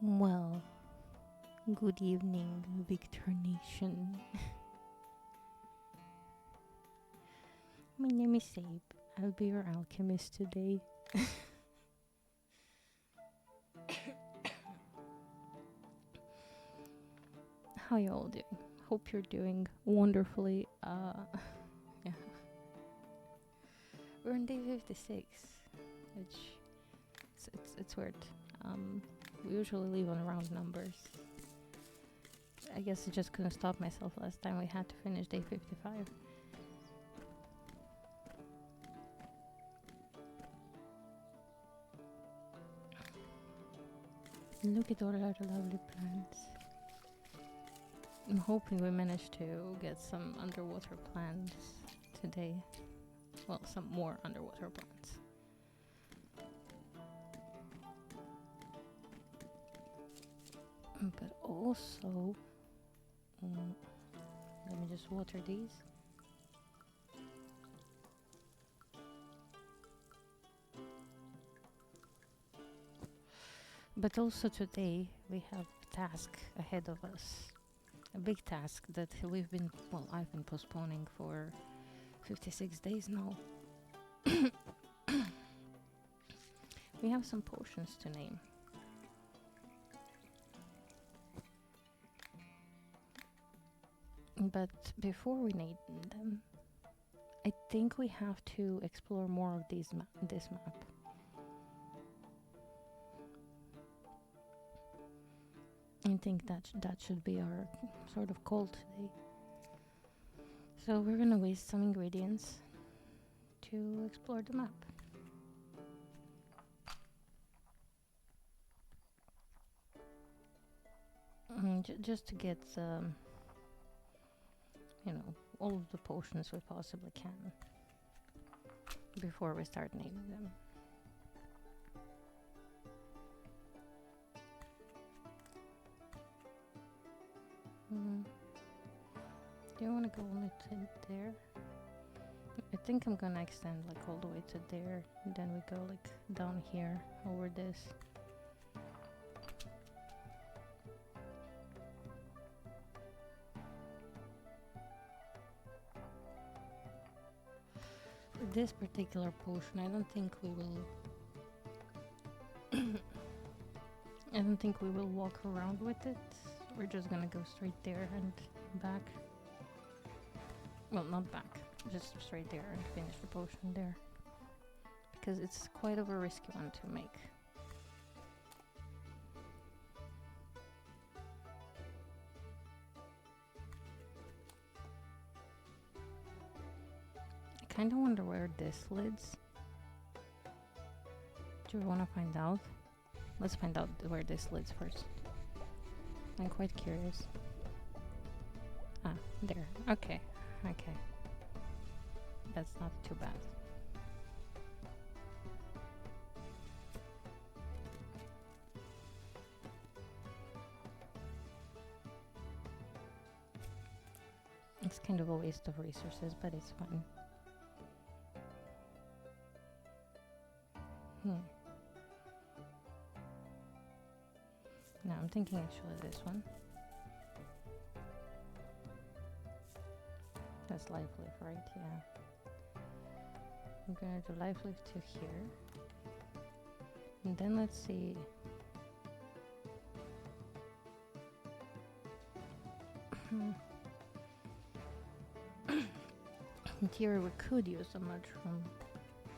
Well, good evening, Victor Nation. My name is Abe. I'll be your alchemist today. How you all doing? Hope you're doing wonderfully. Yeah. We're on day 56, which it's weird. We usually leave on round numbers. I guess I just couldn't stop myself last time. We had to finish day 55. Look at all our lovely plants. I'm hoping we manage to get some underwater plants today. Well, some more underwater plants. But also, let me just water these. But also today we have a task ahead of us. A big task that I've been postponing for 56 days now. We have some potions to name. But before we name them, I think we have to explore more of this map. I think that should be our sort of goal today. So we're gonna waste some ingredients to explore the map. Just to get, all of the potions we possibly can before we start naming them. Do you want to go only to there? I think I'm gonna extend like all the way to there, and then we go like down here over this. For this particular potion, I don't think we will I don't think we will walk around with it. We're just gonna go straight there and back. Well, not back, just straight there and finish the potion there. Because it's quite of a risky one to make. I kinda wonder where this leads. Do you wanna find out? Let's find out where this leads first. I'm quite curious. Ah, there. Okay. That's not too bad. It's kind of a waste of resources, but it's fine. No, I'm thinking actually this one. That's life lift, right? Yeah. I'm gonna do life lift to here. And then let's see. In theory we could use a mushroom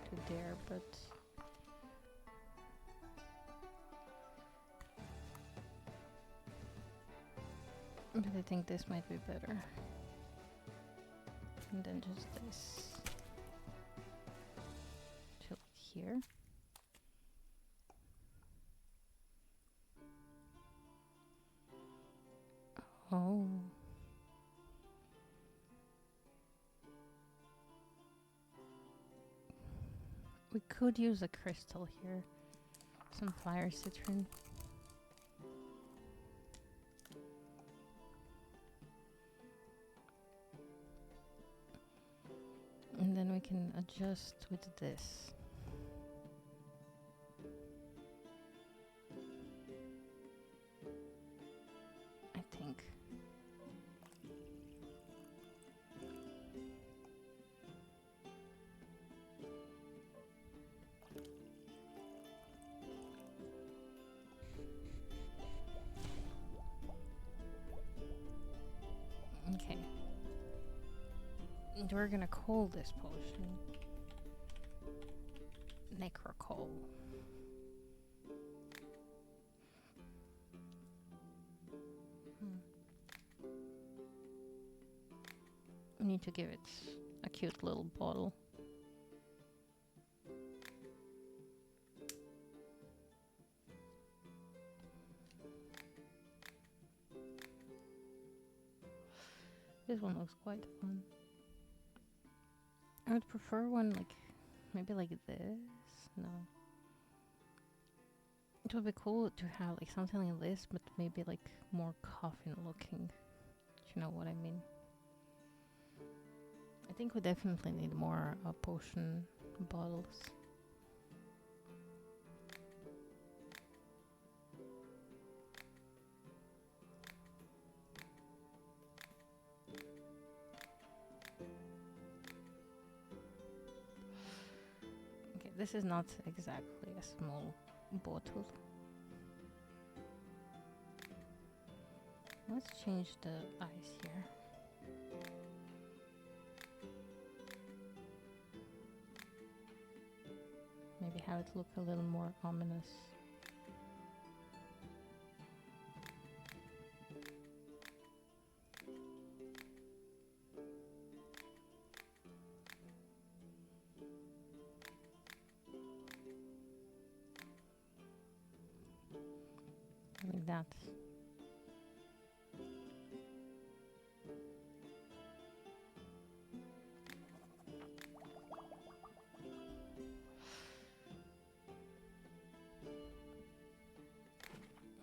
to there, but I think this might be better. And then just this to here. Oh. We could use a crystal here. Some fire citron. And then we can adjust with this. And we're gonna call this potion Necrocall. We need to give it a cute little bottle. This one looks quite fun. I would prefer one like, maybe like this. No. It would be cool to have like something like this, but maybe like more coffin looking. Do you know what I mean? I think we definitely need more potion bottles. Okay, this is not exactly a small bottle. Let's change the eyes here. Maybe have it look a little more ominous. Like that.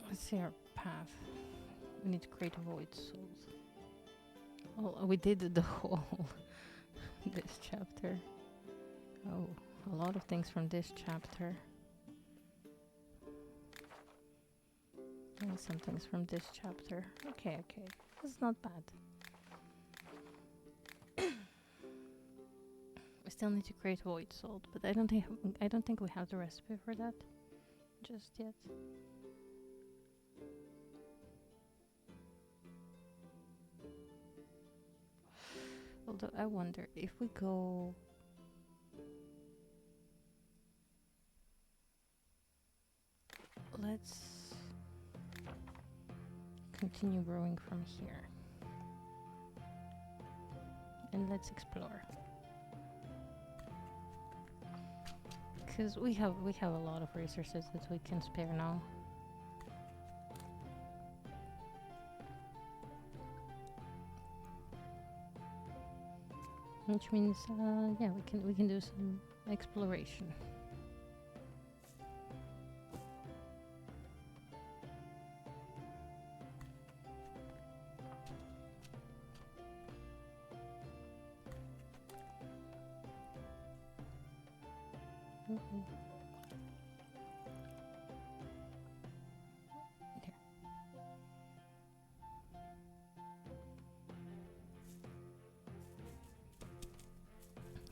Let's see our path. We need to create a void souls. Oh, we did the whole this chapter. Oh, a lot of things from this chapter. And some things from this chapter. Okay, okay. That's not bad. We still need to create void salt, but I don't think we have the recipe for that just yet. Although I wonder if we go... Let's continue growing from here. And let's explore. Because we have a lot of resources that we can spare now. Which means, yeah, we can do some exploration.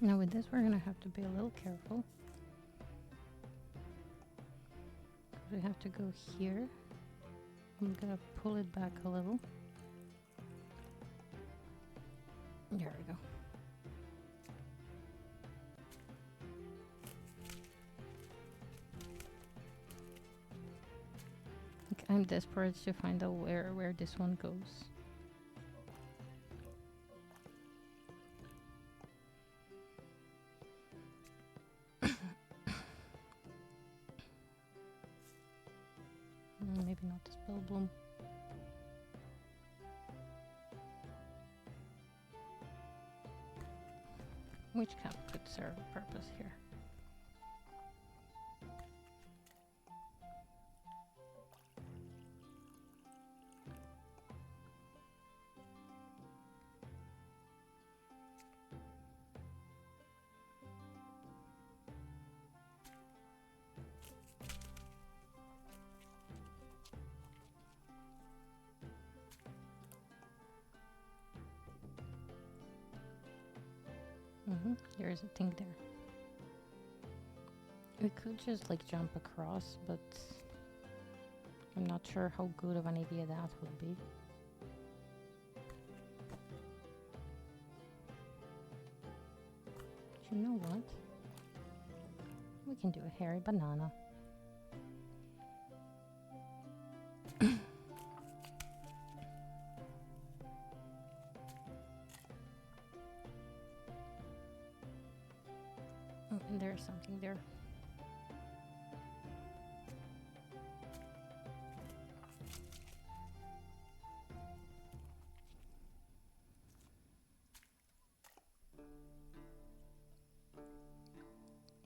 Now with this we're gonna have to be a little careful. We have to go here. I'm gonna pull it back a little. There we go. Okay, I'm desperate to find out where this one goes. Maybe not the spell bloom. Which cap could serve a purpose here? There is a thing there. We could just like jump across, but I'm not sure how good of an idea that would be. You know what? We can do a hairy banana. Oh, and there's something there.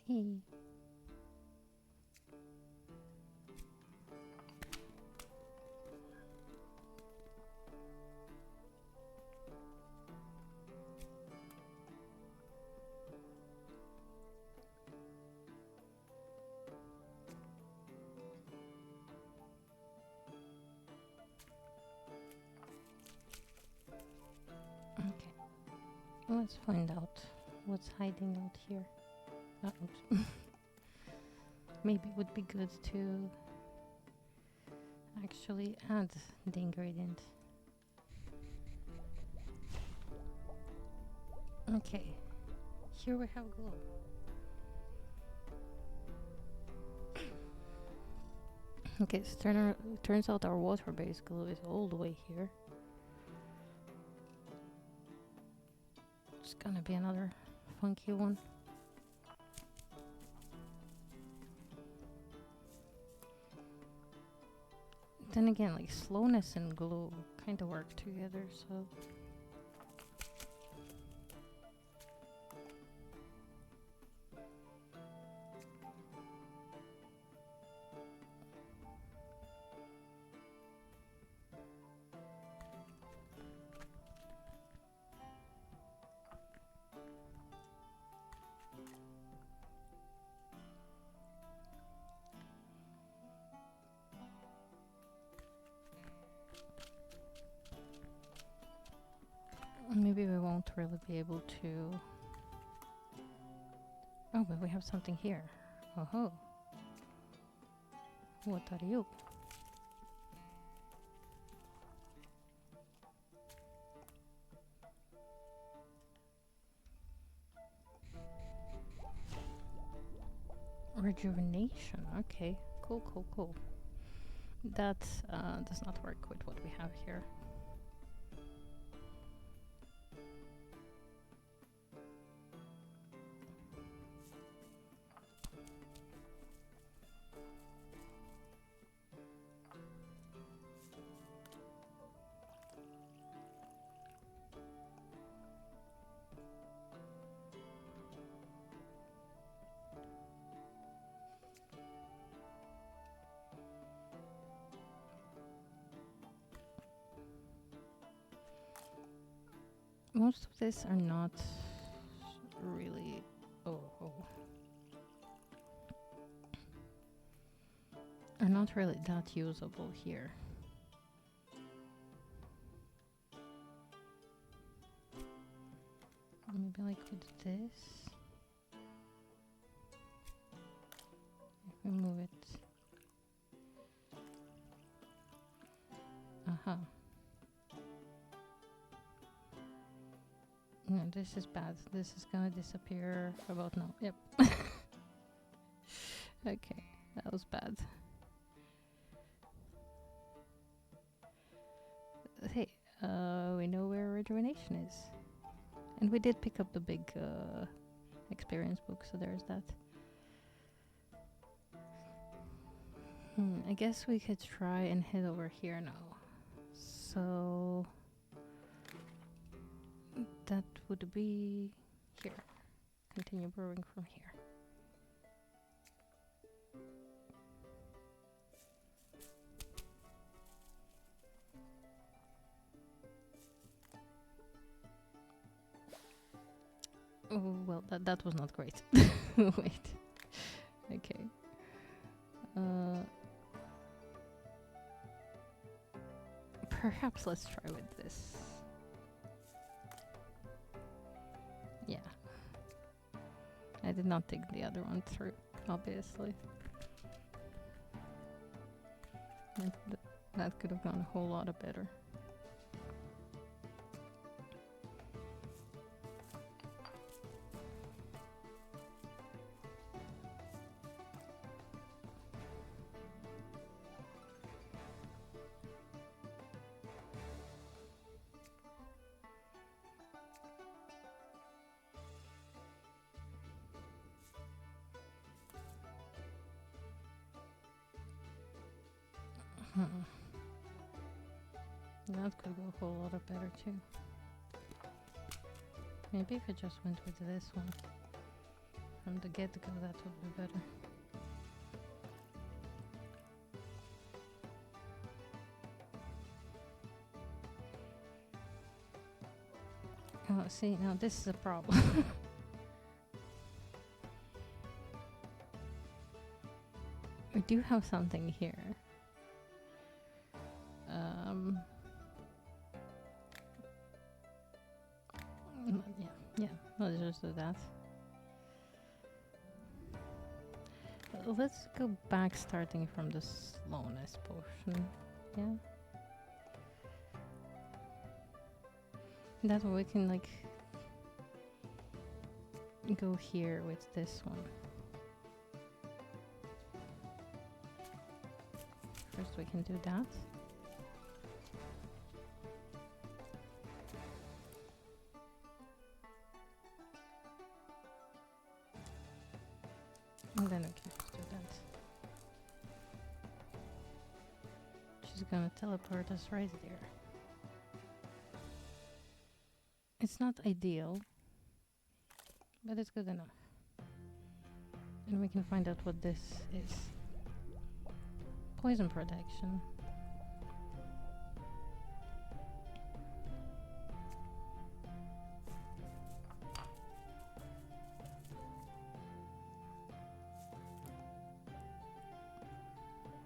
Hey. Okay. Let's find out what's hiding out here. Oops. Maybe it would be good to actually add the ingredient. Okay, here we have glue. Okay, so turns out our water-based glue is all the way here. It's gonna be another funky one. Then again, like slowness and glue kind of work together, so. Maybe we won't really be able to. Oh, but we have something here. Oh, what are you? Rejuvenation. Okay, cool. That does not work with what we have here. Most of these are not really. Are not really that usable here. Maybe like with this. If we move it. Aha. No, this is bad. This is gonna disappear about now. Yep. Okay, that was bad. Hey, we know where rejuvenation is. And we did pick up the big experience book, so there's that. I guess we could try and head over here now. So that would be here. Continue brewing from here. Oh, well, that was not great. Wait. Okay. Perhaps let's try with this. Yeah. I did not think the other one through, obviously. That could have gone a whole lot better. Mm-mm. That could go a whole lot of better too. Maybe if I just went with this one from the get-go, that would be better. Oh, see, now this is a problem. We do have something here. Yeah, let's just do that. Let's go back starting from the slowness potion. Yeah. That way we can like go here with this one. First we can do that. And then we can just do that. She's gonna teleport us right there. It's not ideal, but it's good enough. And we can find out what this is. Poison protection.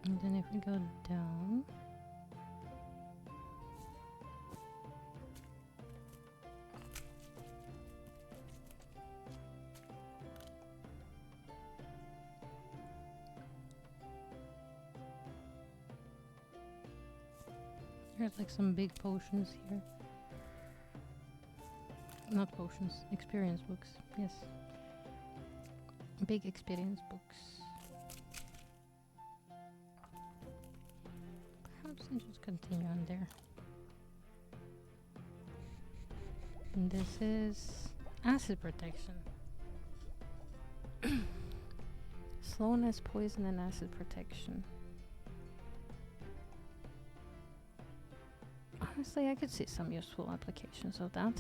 And then if we go down, there's like some big potions here. Not potions, experience books. Yes. Big experience books. Perhaps I just continue on there. And this is acid protection. Slowness, poison, and acid protection. Honestly, I could see some useful applications of that.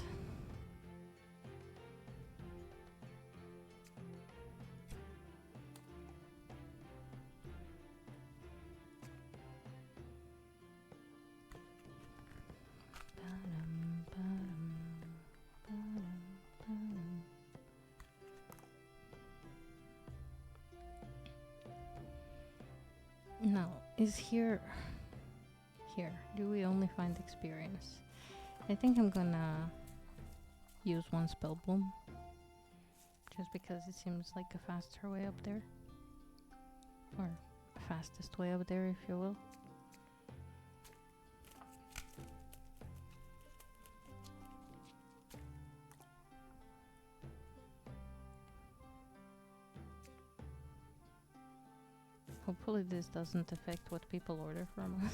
Now, is here... Here, do we only find experience? I think I'm gonna use one spell bloom. Just because it seems like a faster way up there. Or fastest way up there, if you will. Hopefully this doesn't affect what people order from us.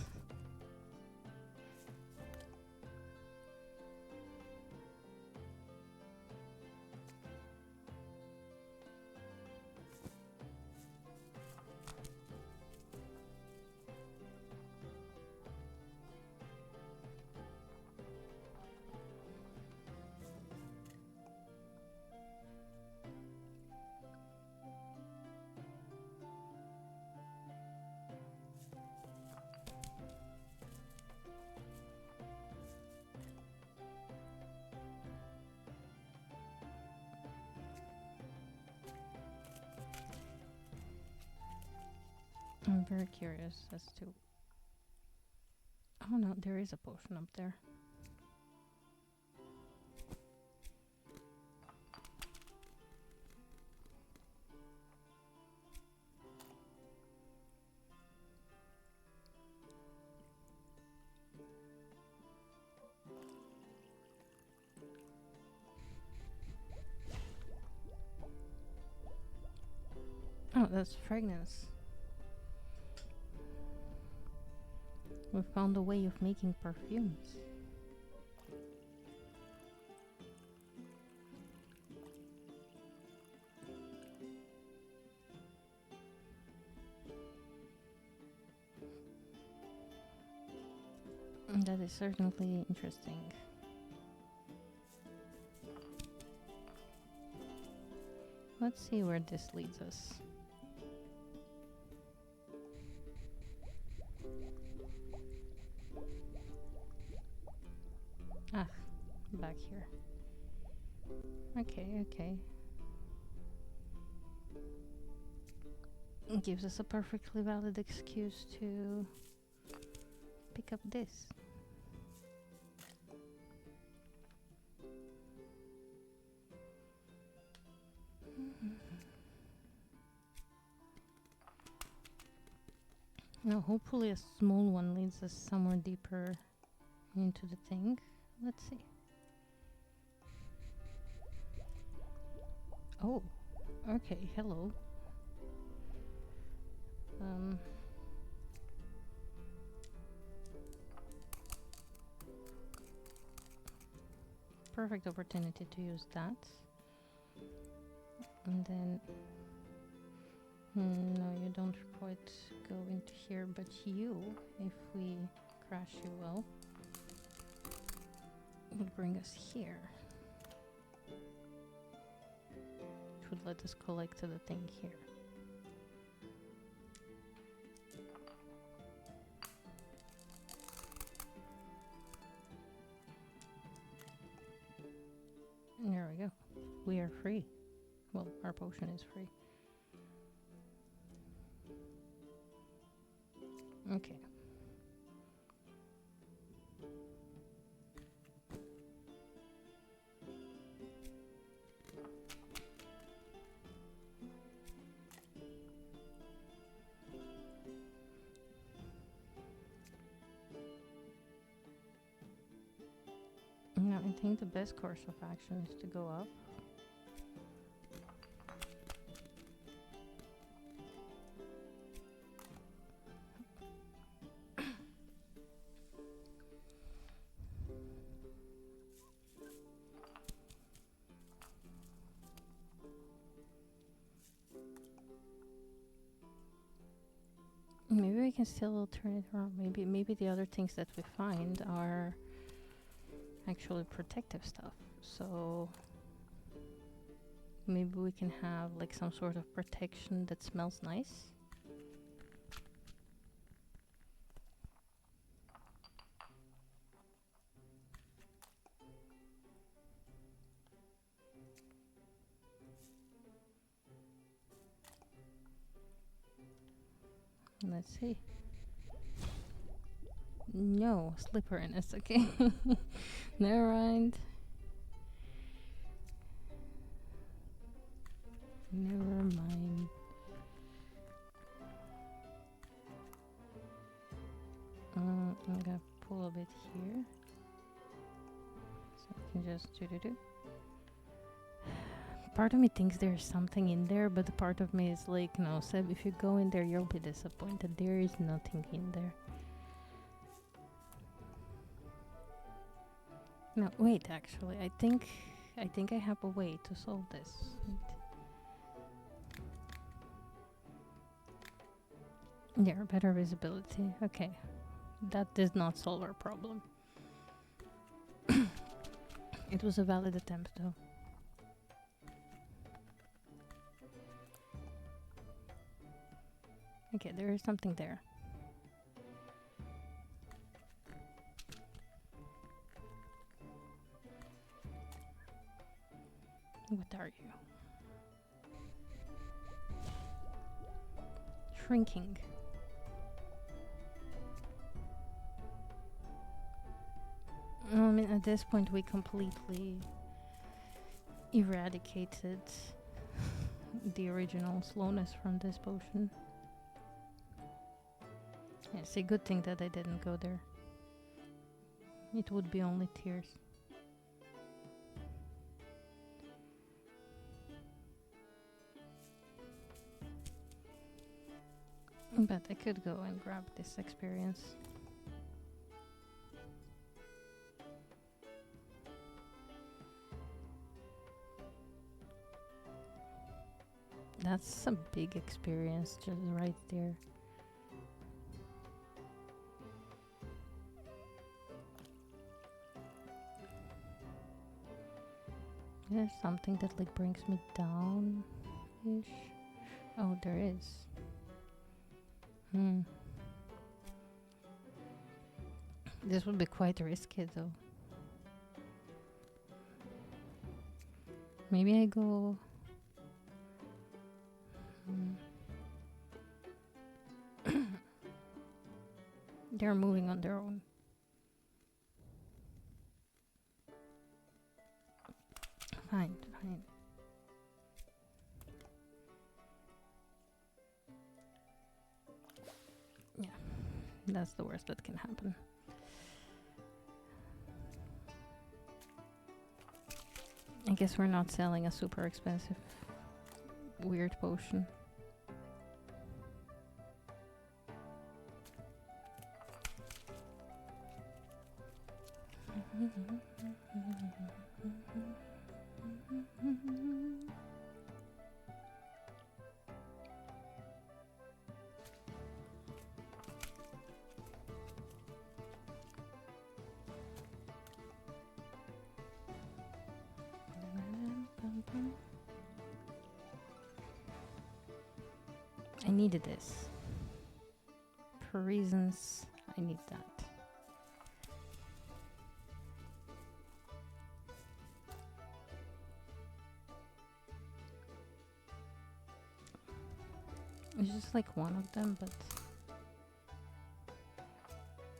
I'm very curious as to... Oh no, there is a potion up there. Oh, that's fragrance. We found a way of making perfumes. That is certainly interesting. Let's see where this leads us. Ah, back here. Okay, okay. It gives us a perfectly valid excuse to pick up this. Now, hopefully a small one leads us somewhere deeper into the thing. Let's see. Oh, okay, hello. Perfect opportunity to use that. And then... no, you don't quite go into here, but you, if we crash you well, would bring us here. Which would let us collect the thing here. There we go. We are free. Well, our potion is free. Okay. Now, I think the best course of action is to go up. Maybe we can still turn it around. Maybe the other things that we find are actually protective stuff. So maybe we can have like some sort of protection that smells nice. Let's see. No, slipperiness, okay. Never mind. Never mind. I'm gonna pull a bit here. So I can just do. Part of me thinks there's something in there, but the part of me is like, no, Seb, if you go in there, you'll be disappointed. There is nothing in there. No, wait, actually, I think I have a way to solve this. Wait. Yeah, better visibility. Okay. That does not solve our problem. It was a valid attempt, though. Okay, there is something there. What are you? Shrinking. I mean, at this point we completely eradicated the original slowness from this potion. Yeah, it's a good thing that I didn't go there. It would be only tears. But I could go and grab this experience. That's a big experience just right there. There's something that like brings me down ish. Oh, there is. Hmm. This would be quite risky though. Maybe I go. They're moving on their own. Fine, fine. Yeah, that's the worst that can happen. I guess we're not selling a super expensive weird potion. I needed this. For reasons, I need that. It's just like one of them, but...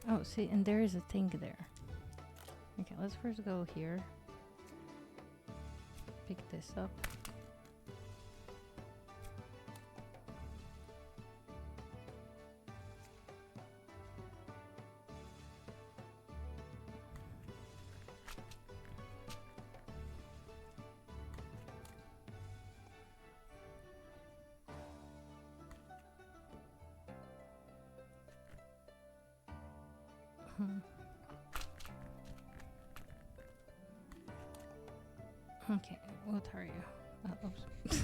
Oh, see, and there is a thing there. Okay, let's first go here. Pick this up. Okay, what are you? Oops.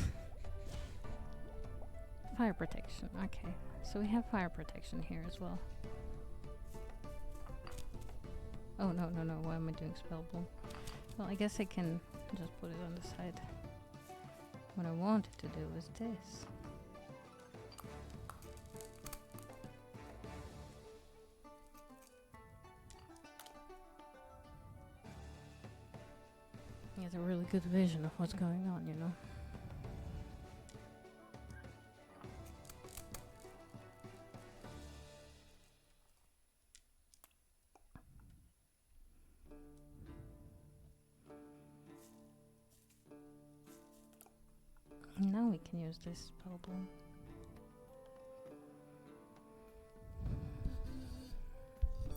Fire protection, okay. So we have fire protection here as well. Oh, no, no, no, why am I doing spell bloom? Well, I guess I can just put it on the side. What I wanted to do was this. He has a really good vision of what's going on, you know? Now we can use this spell bloom.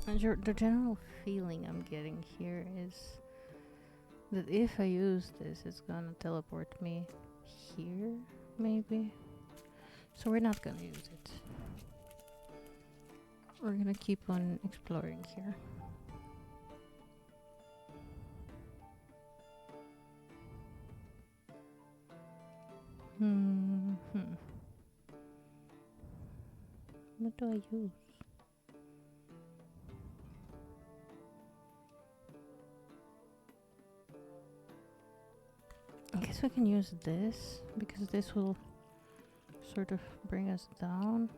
And the general feeling I'm getting here is that if I use this, it's gonna teleport me here, maybe? So we're not gonna use it. We're gonna keep on exploring here. What do I use? I guess we can use this, because this will sort of bring us down.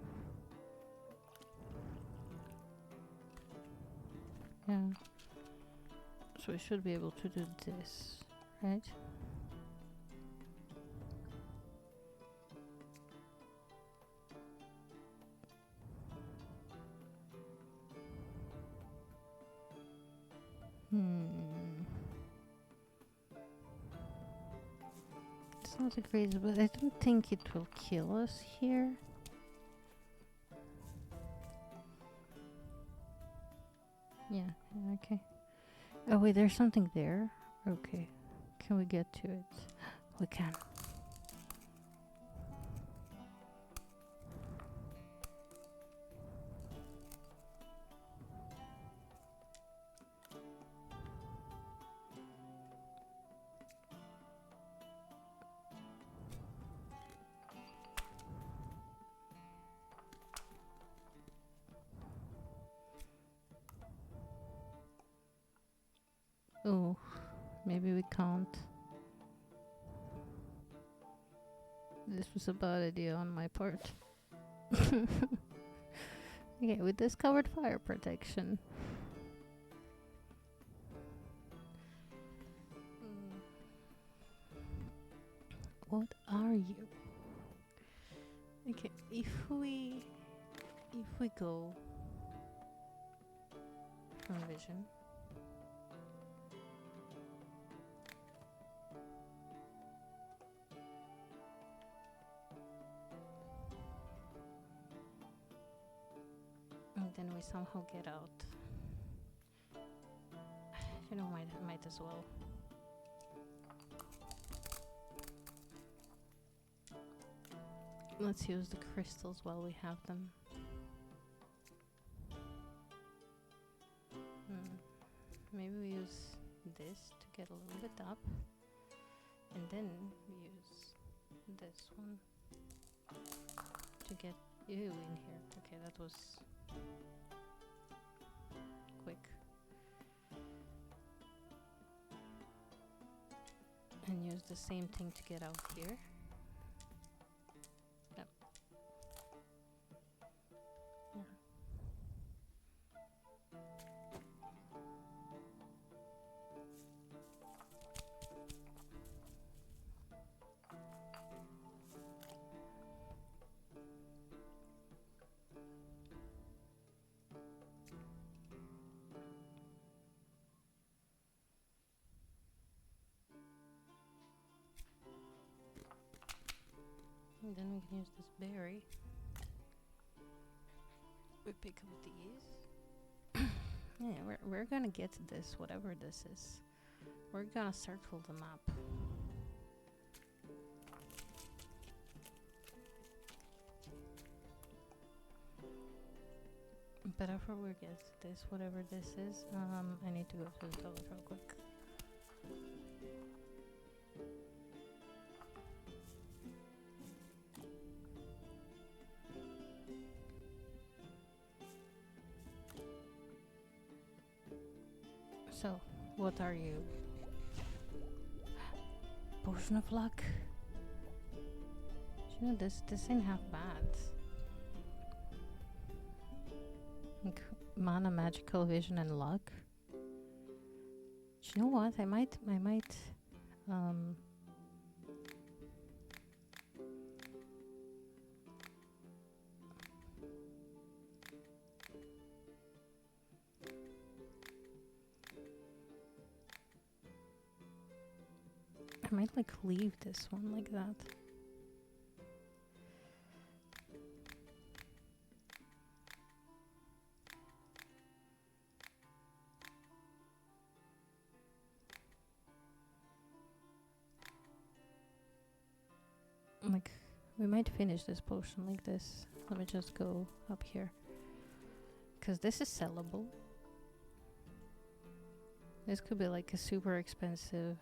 Yeah. So we should be able to do this, right? It's not a crazy, but I don't think it will kill us here. Yeah, okay. Oh wait, there's something there? Okay. Can we get to it? We can. Oh, maybe we can't. This was a bad idea on my part. Okay, we discovered fire protection. What are you? Okay, if we go from vision. And then we somehow get out. You know, might as well. Let's use the crystals while we have them. Maybe we use this to get a little bit up. And then we use this one to get you in here. Okay, that was quick. And use the same thing to get out here. Yep. Yeah. And then we can use this berry. We pick up these. Yeah, we're gonna get to this, whatever this is. We're gonna circle the map. But before we get to this, whatever this is, I need to go to the toilet real quick. So, what are you? Potion of luck. You know, this ain't half bad. Like, mana, magical vision, and luck. You know what? I might like leave this one like that. Like, we might finish this potion like this. Let me just go up here. Because this is sellable. This could be like a super expensive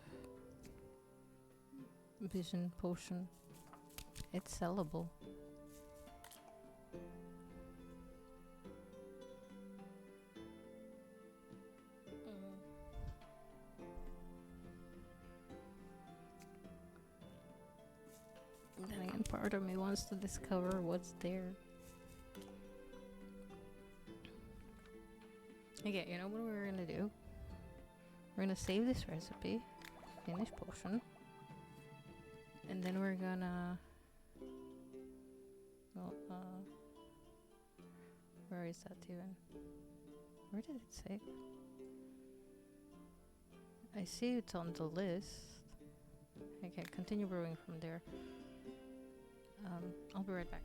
vision potion. It's sellable. Then again, part of me wants to discover what's there. Okay, you know what we're gonna do? We're gonna save this recipe, finish potion, and then we're gonna... Well, where is that even? Where did it say? I see it's on the list. Okay, continue brewing from there. I'll be right back.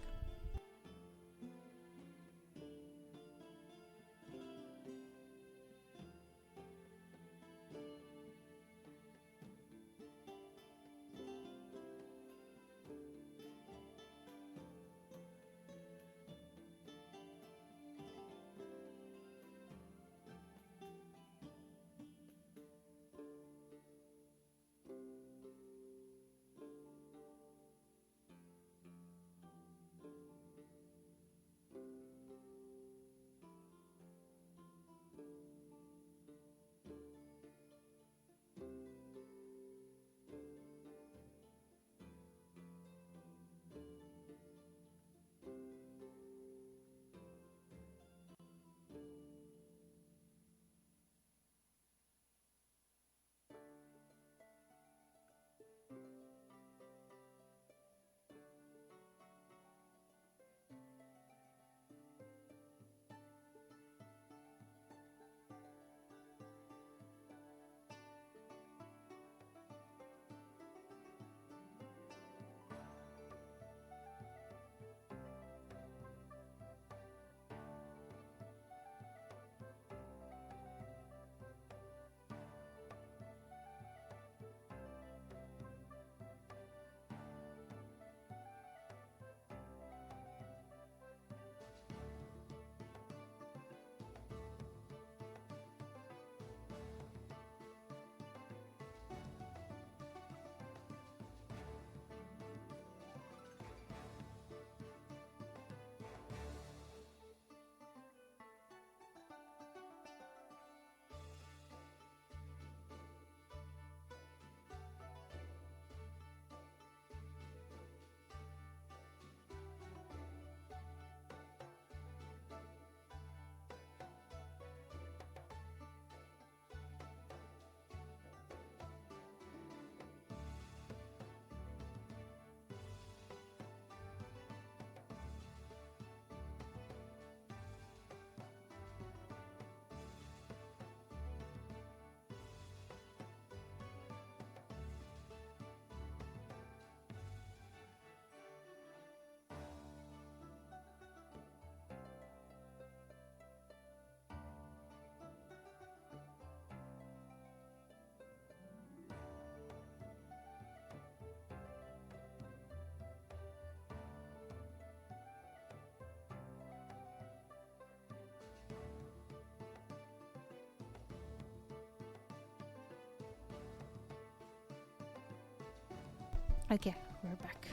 Okay, we're back.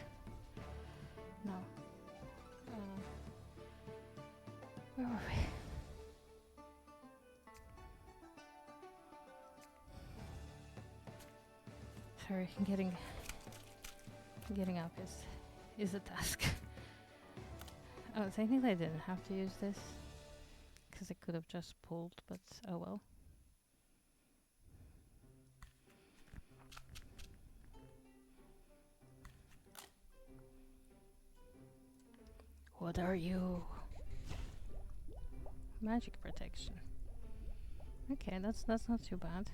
Now, where were we? Sorry, getting up is a task. Oh, technically I didn't have to use this because I could have just pulled, but oh well. What are you? Magic protection. Okay, that's not too bad.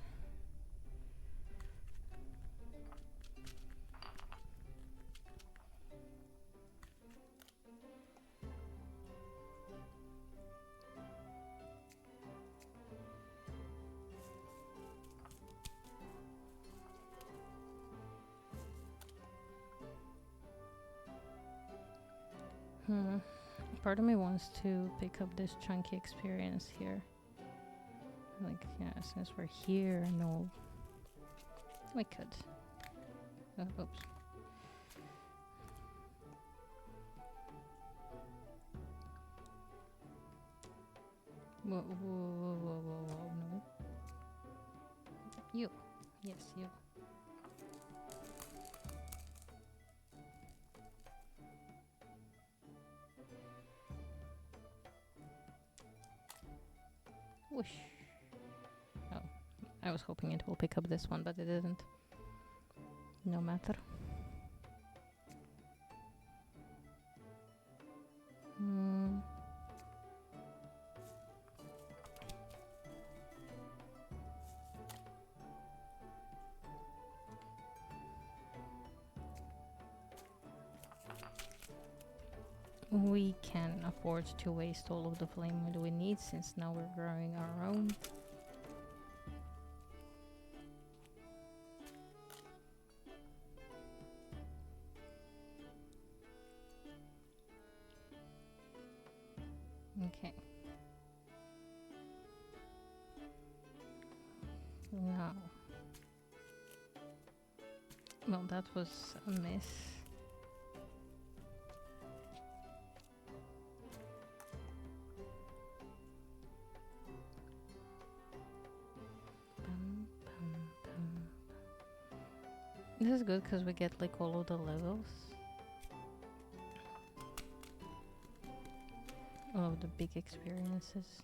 Part of me wants to pick up this chunky experience here. Like, yeah, since we're here and all. We could. Oh, oops. Whoa, no. You. Yes, you. Whoosh. Oh, I was hoping it will pick up this one, but it didn't. No matter. We can afford to waste all of the flame wood we need, since now we're growing our own. Okay. Now. Well, that was a miss. This is good because we get like all of the levels. All of the big experiences.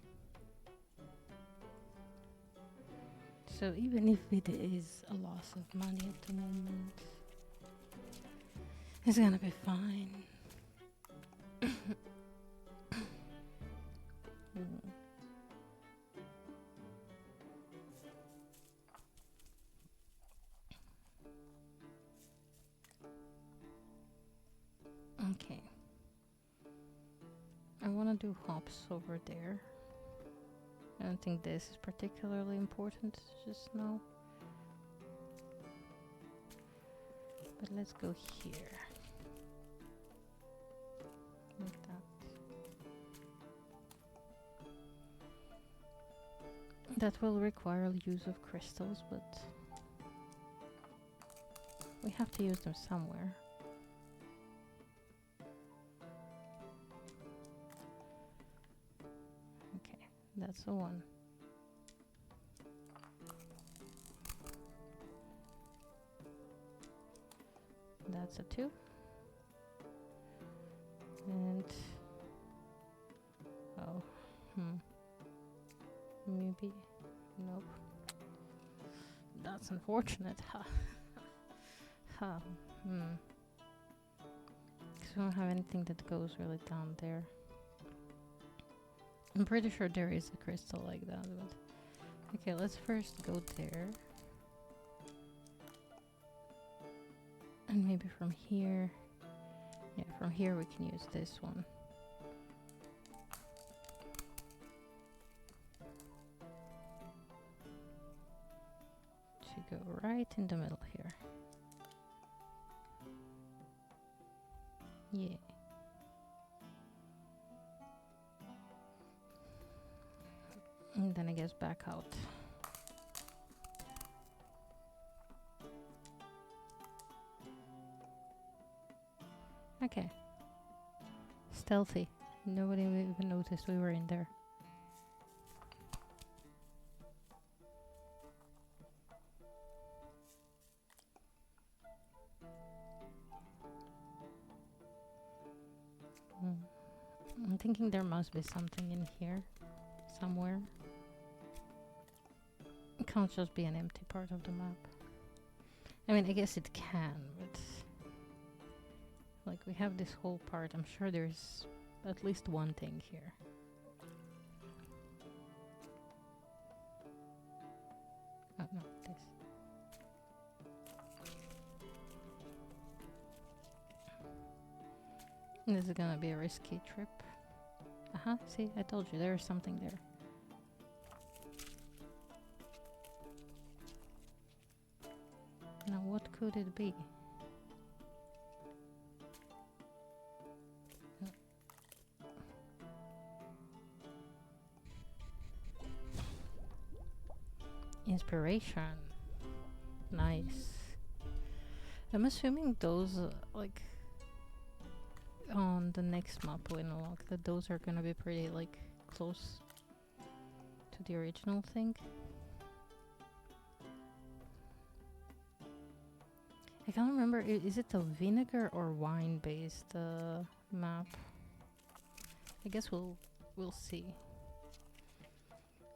So even if it is a loss of money at the moment, it's gonna be fine. Okay. I want to do hops over there. I don't think this is particularly important just now. But let's go here. Like that. That will require use of crystals, but we have to use them somewhere. Okay, that's the one. That's a 2. And oh, maybe nope. That's unfortunate. Because we don't have anything that goes really down there. I'm pretty sure there is a crystal like that, but okay, let's first go there. And maybe from here. Yeah, from here we can use this one. To go right in the middle here. Yeah. And then I guess back out. Okay. Stealthy. Nobody even noticed we were in there. Hmm. I'm thinking there must be something in here somewhere. It can't just be an empty part of the map. I mean, I guess it can, but like we have this whole part. I'm sure there's at least one thing here. Oh no, this. This is gonna be a risky trip. See, I told you there is something there. Now, what could it be? Inspiration. Nice. I'm assuming those, like, on the next map we unlock, that those are gonna be pretty, like, close to the original thing. I can't remember, is it a vinegar or wine based map? I guess we'll see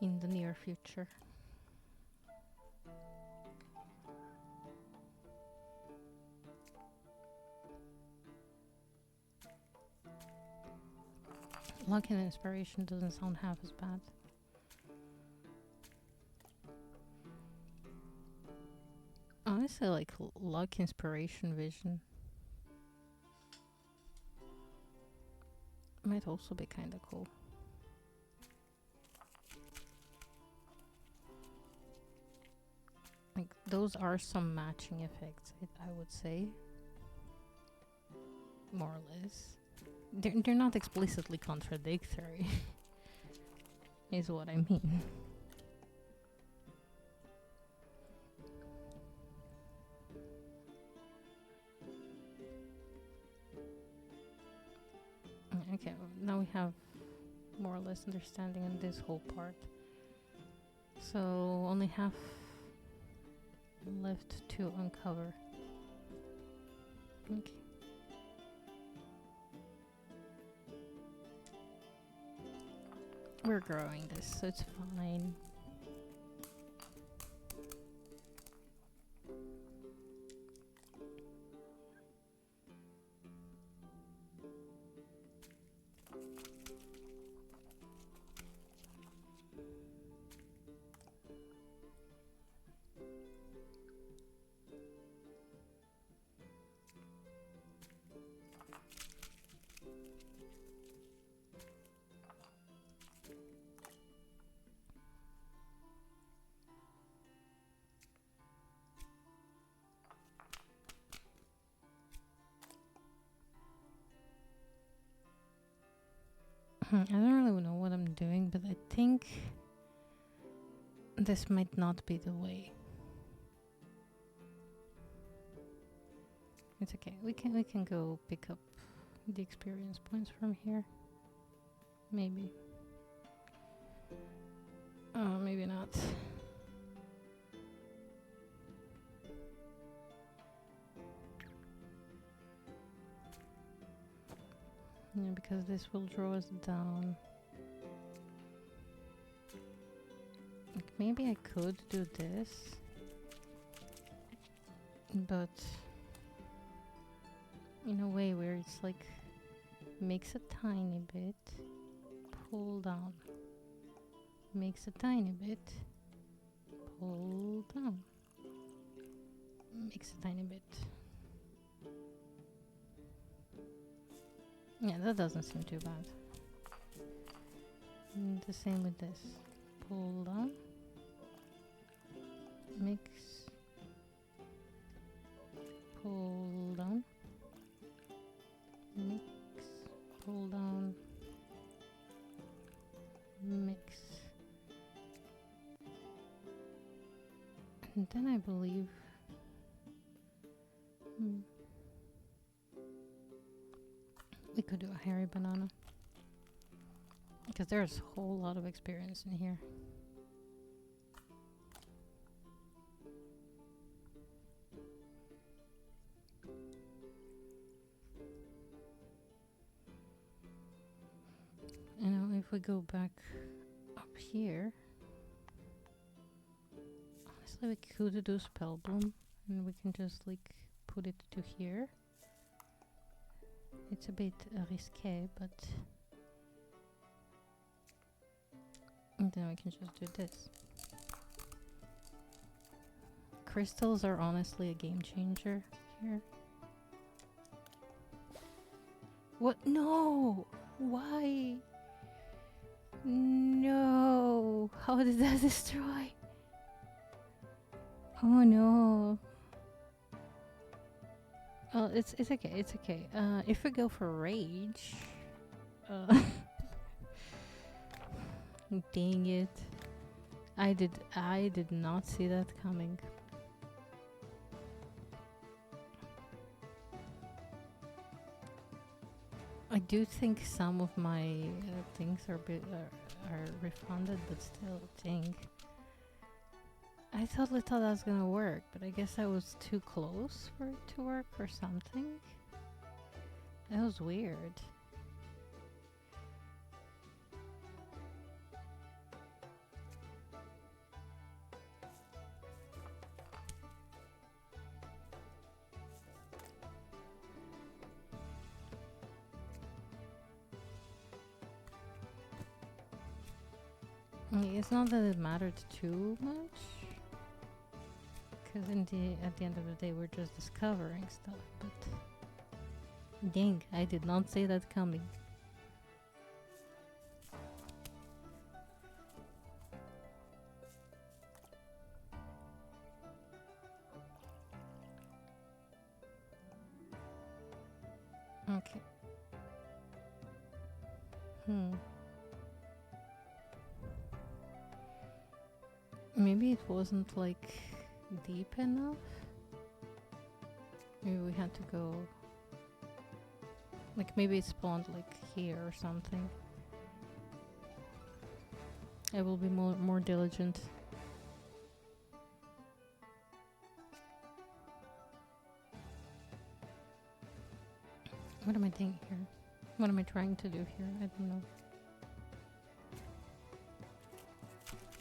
in the near future. Luck and inspiration doesn't sound half as bad. Honestly, like luck, inspiration, vision might also be kind of cool. Like those are some matching effects, I would say, more or less. They're not explicitly contradictory, is what I mean. Okay, now we have more or less understanding in this whole part. So only half left to uncover. Okay. We're growing this, so it's fine. I don't really know what I'm doing, but I think this might not be the way. It's okay. We can go pick up the experience points from here. Maybe. Maybe not. Yeah, because this will draw us down. Like maybe I could do this, but in a way where it's like makes a tiny bit, pull down, makes a tiny bit, pull down, makes a tiny bit. Yeah, that doesn't seem too bad. And the same with this. Pull down, mix, pull down, mix, pull down, mix. And then I believe We could do a hairy banana. Because there's a whole lot of experience in here. You know, if we go back up here, honestly, we could do spell bloom, and we can just like put it to here. It's a bit risque, but and then we can just do this. Crystals are honestly a game changer here. What? No! Why? No! How did that destroy? Oh no. Oh, it's okay, it's okay. If we go for rage, dang it. I did not see that coming. I do think some of my things are refunded, but still, dang. I totally thought that was gonna work, but I guess I was too close for it to work or something. That was weird. It's not that it mattered too much, because at the end of the day we're just discovering stuff, but dang, I did not see that coming. Okay. Maybe it wasn't like deep enough. Maybe we had to go like maybe it spawned like here or something. I will be more diligent. What am I doing here? What am I trying to do here? I don't know.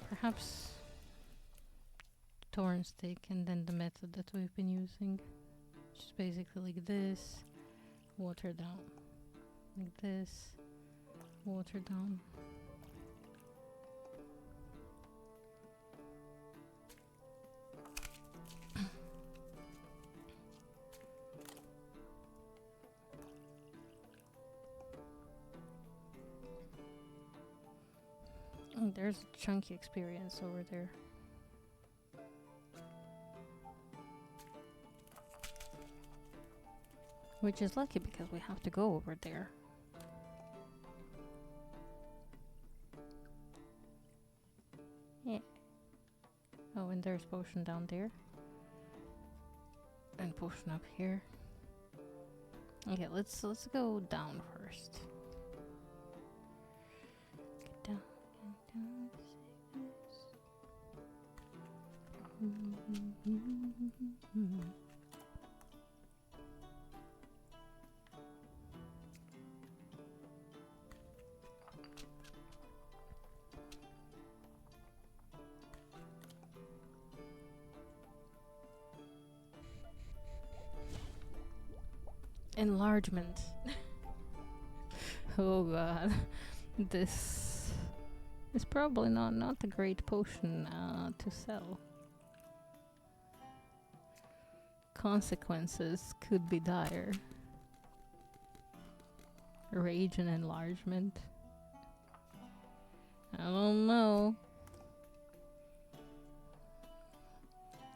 Perhaps torn stick and then the method that we've been using. Which is basically like this, water down. Like this, water down. There's a chunky experience over there. Which is lucky because we have to go over there. Yeah. Oh, and there's potion down there. And potion up here. Okay, let's go down first. Get down, enlargement. Oh god. This is probably not a great potion to sell. Consequences could be dire. Rage and enlargement. I don't know.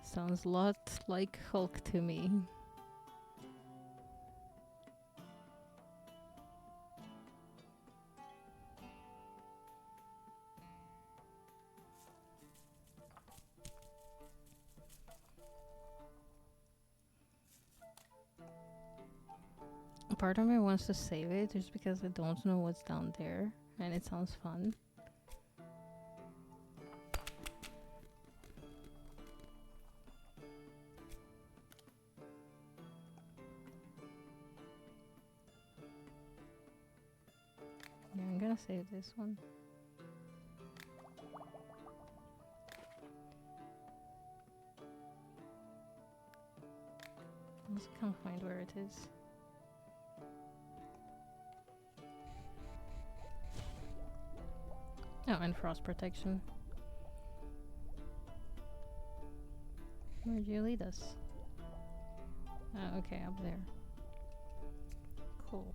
Sounds a lot like Hulk to me. Part of me wants to save it just because I don't know what's down there and it sounds fun. Yeah, I'm gonna save this one. I just can't find where it is. Oh, and frost protection. Where'd you lead us? Oh, okay, up there. Cool.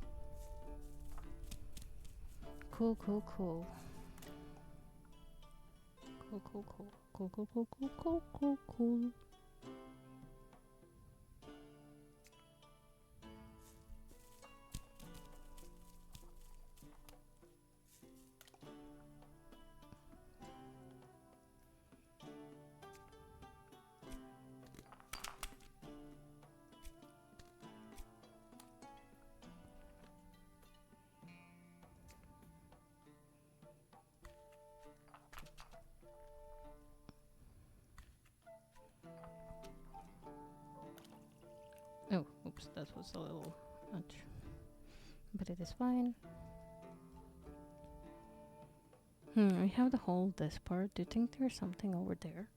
Cool, cool, cool. Cool, cool, cool. Cool, cool, cool, cool, cool, cool, cool. Oh, oops, that was a little much. But it is fine. We have the whole this part. Do you think there's something over there?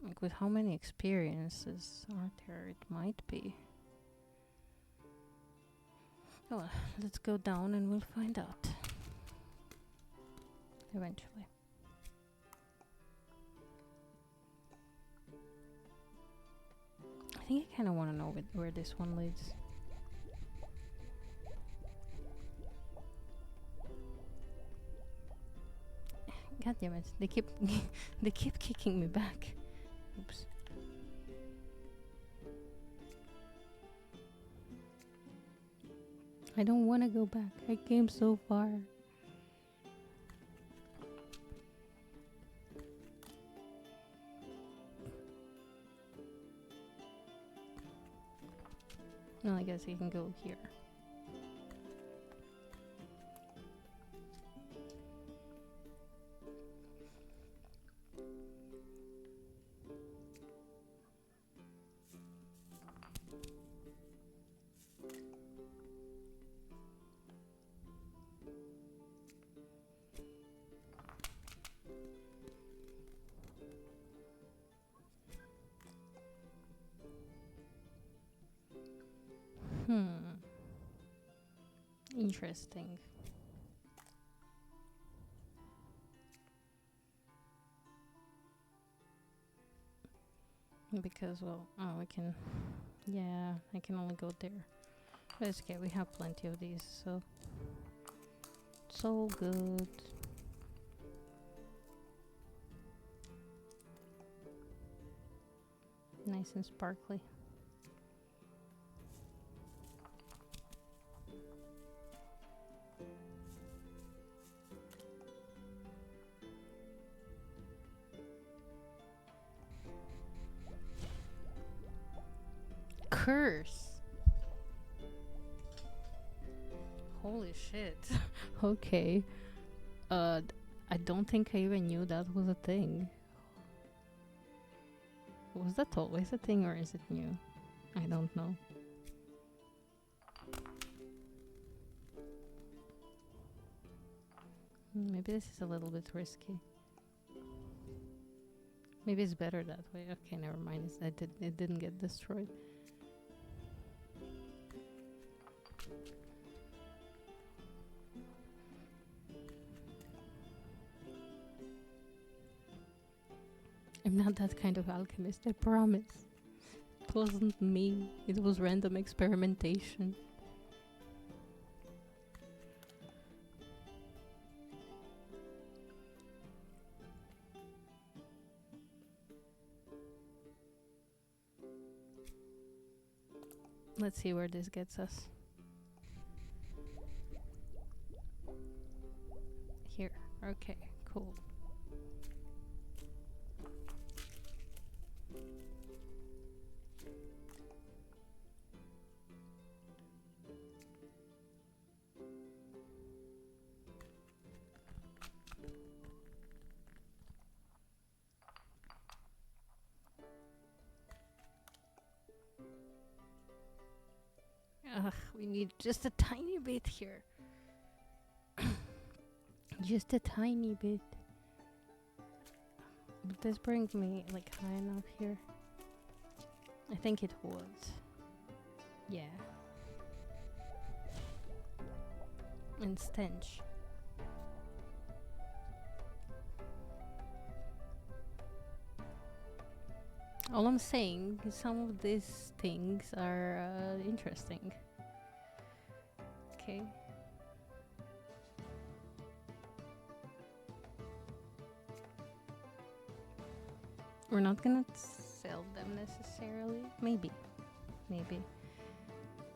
Like, with how many experiences are there, it might be. Oh well, let's go down and we'll find out. Eventually. I think I kind of want to know where this one leads. God damn it! They keep they keep kicking me back. Oops. I don't want to go back. I came so far. No, I guess you can go here. Interesting. Because, well, oh, we can... Yeah, I can only go there. But it's okay, we have plenty of these, so... It's all good. Nice and sparkly. Curse! Holy shit. Okay. I don't think I even knew that was a thing. Was that always a thing or is it new? I don't know. Maybe this is a little bit risky. Maybe it's better that way. Okay, never mind. It didn't get destroyed. I'm not that kind of alchemist, I promise. It wasn't me. It was random experimentation. Let's see where this gets us. Here. Okay, cool. Ugh, we need just a tiny bit here. Just a tiny bit. Would this bring me like high enough here? I think it would. Yeah. And stench. All I'm saying is some of these things are interesting. Okay. We're not gonna sell them necessarily. Maybe. Maybe.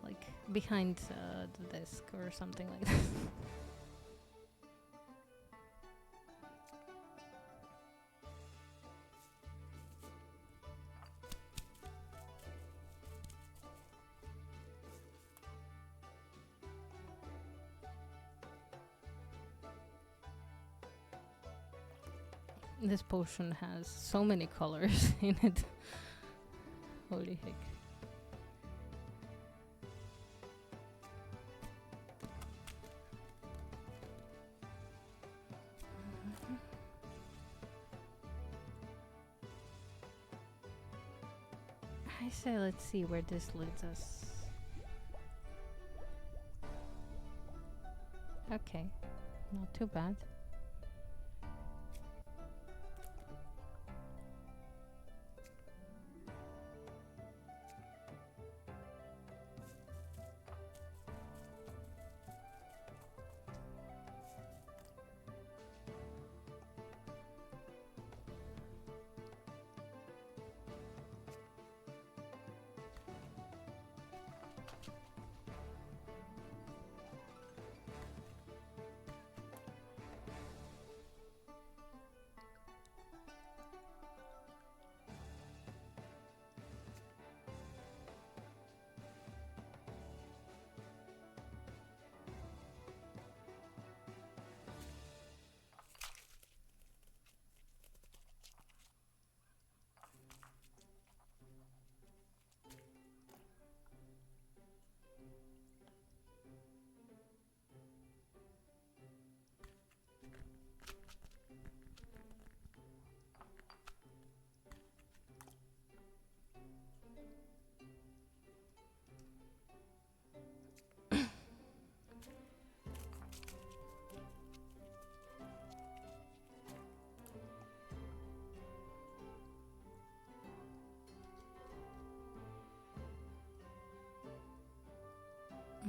Like behind the desk or something like that. This potion has so many colors in it. Holy heck. I say let's see where this leads us. Okay, not too bad.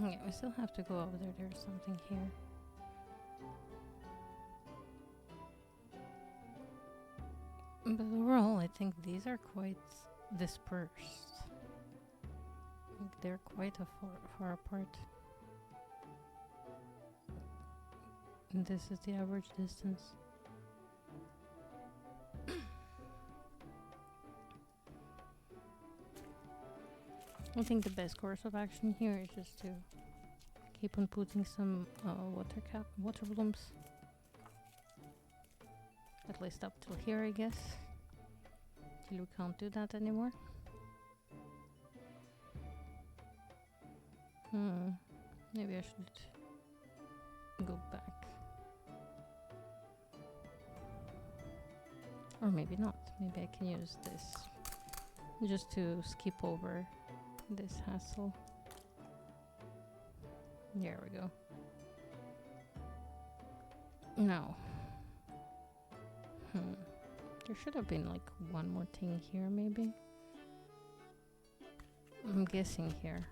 Yeah, we still have to go over there. There's something here. But overall, I think these are quite dispersed. Like they're quite far apart. And this is the average distance. I think the best course of action here is just to keep on putting some water blooms. At least up till here, I guess. Till we can't do that anymore. Maybe I should go back. Or maybe not. Maybe I can use this just to skip over this hassle. There we go. Now. There should have been like one more thing here, maybe. I'm guessing here.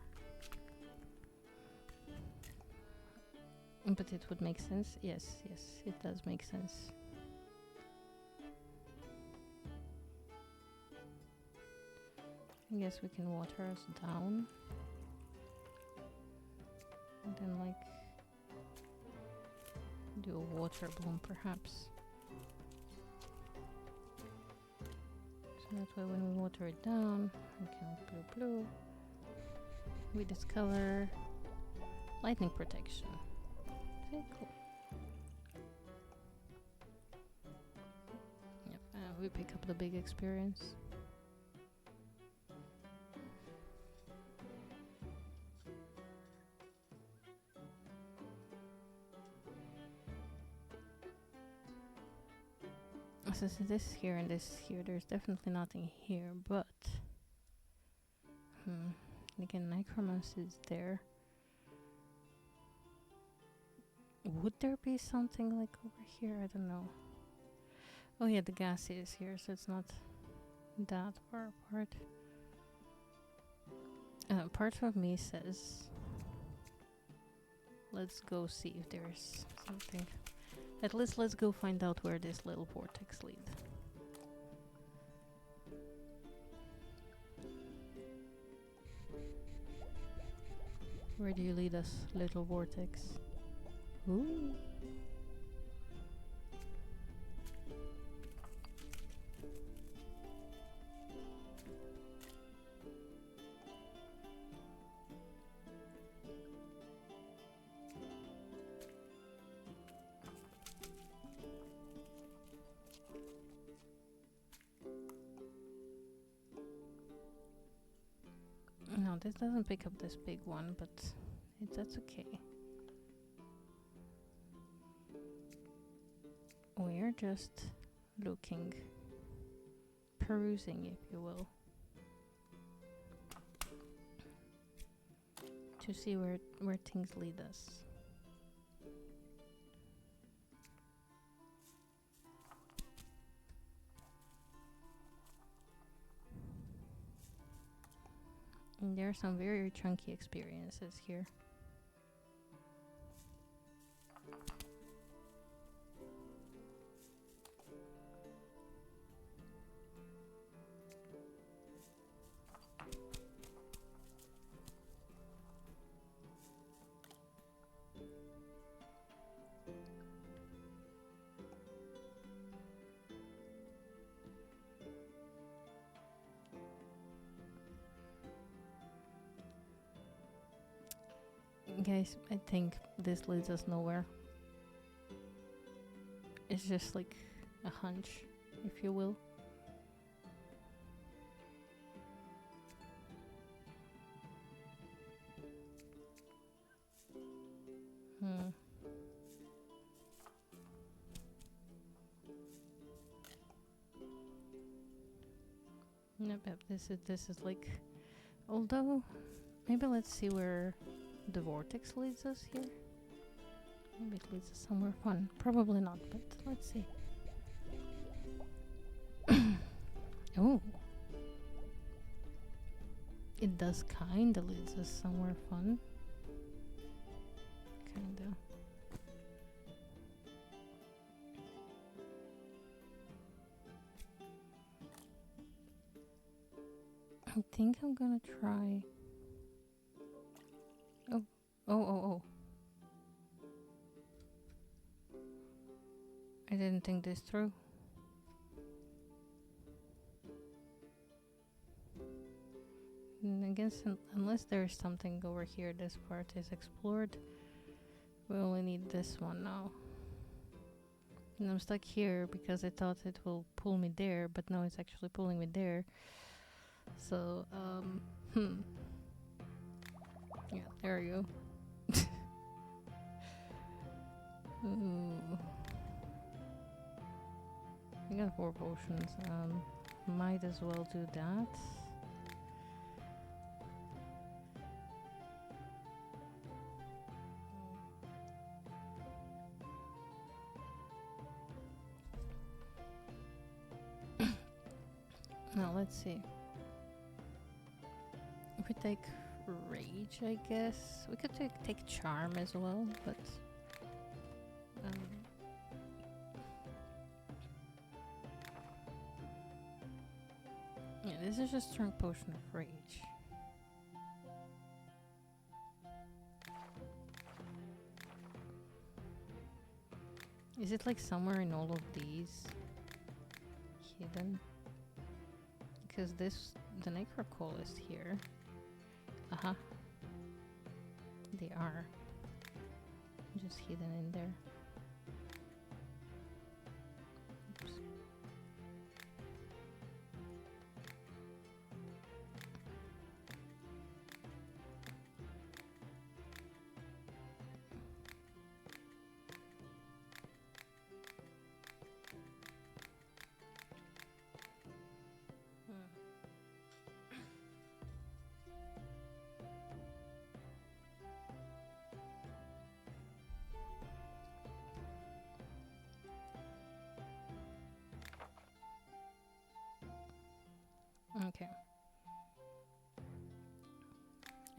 But it would make sense. Yes, it does make sense. I guess we can water us down. And then like do a water bloom perhaps. So that way when we water it down, we can blue with this color. Lightning protection. Okay, cool. Yep, we pick up the big experience. since this here and this here, there's definitely nothing here, but... Again, Necromancy is there. Would there be something like over here? I don't know. Oh yeah, the gas is here, so it's not that far apart. Part of me says, let's go see if there's something. At least let's go find out where this little vortex leads. Where do you lead us, little vortex? Ooh. No, this doesn't pick up this big one, but that's okay. We're just looking, perusing, if you will, to see where things lead us. And there are some very chunky experiences here. Guys, I think this leads us nowhere. It's just like a hunch, if you will. Nope, this is like... Although, maybe let's see where the vortex leads us here. Maybe it leads us somewhere fun. Probably not, but let's see. Oh. It does kinda leads us somewhere fun. Kinda. I think I'm gonna try... Oh. I didn't think this through. And I guess unless there's something over here, this part is explored. We only need this one now. And I'm stuck here because I thought it will pull me there, but no, it's actually pulling me there. So, yeah, there you go. Ooh. I got 4 potions. Might as well do that. Now let's see. If we take rage, I guess we could take charm as well, but yeah, this is just strong potion of rage. Is it like somewhere in all of these hidden? Because the Necrocoal is here. Uh-huh. They are just hidden in there. Oops.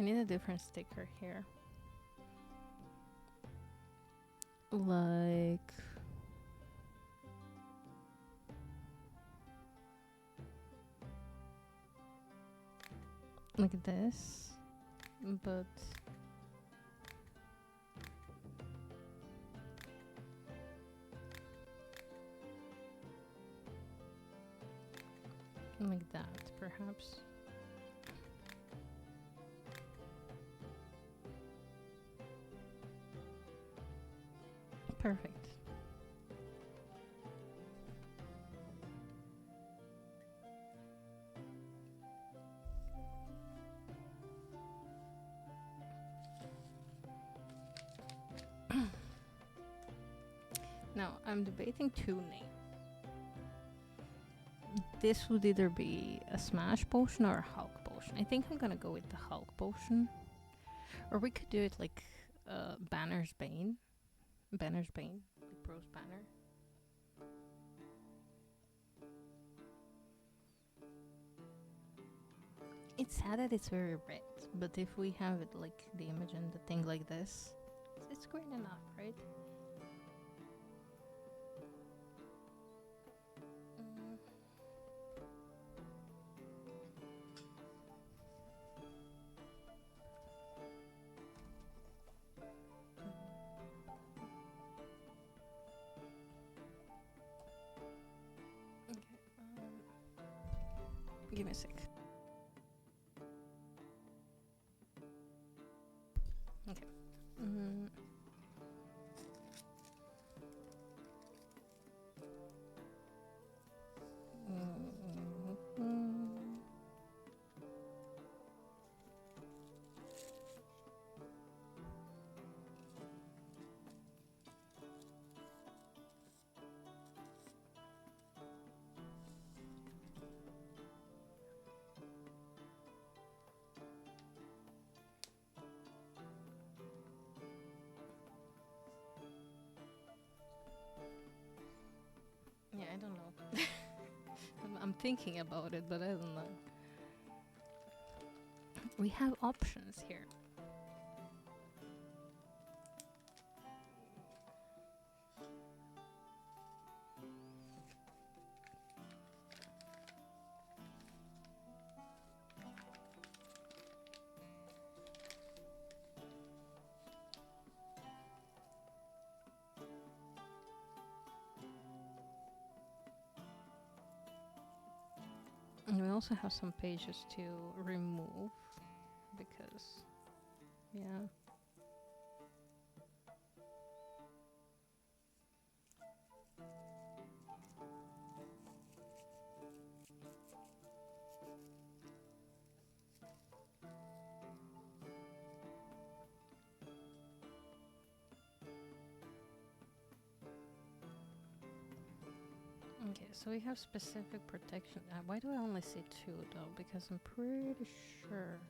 I need a different sticker here. Like this, but like that, perhaps. Perfect. Now, I'm debating two names. This would either be a Smash potion or a Hulk potion. I think I'm gonna go with the Hulk potion. Or we could do it like Banner's Bane. Banner's Bane. Like Bro's Banner. It's sad that it's very red, but if we have it like the image and the thing like this, it's green enough, right? Give me a sec. Okay. Yeah, I don't know. I'm thinking about it, but I don't know. We have options here. And we also have some pages to remove because, yeah. Okay, so we have specific protection. Why do I only see two though? Because I'm pretty sure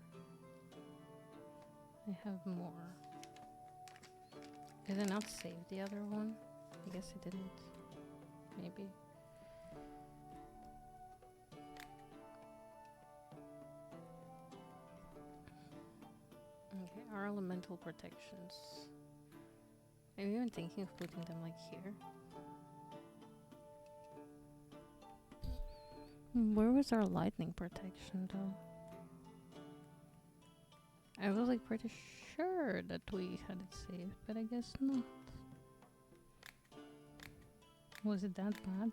I have more. Did I not save the other one? I guess I didn't. Maybe. Okay, our elemental protections. I'm even thinking of putting them like here. Where was our lightning protection though? I was like pretty sure that we had it saved, but I guess not. Was it that bad?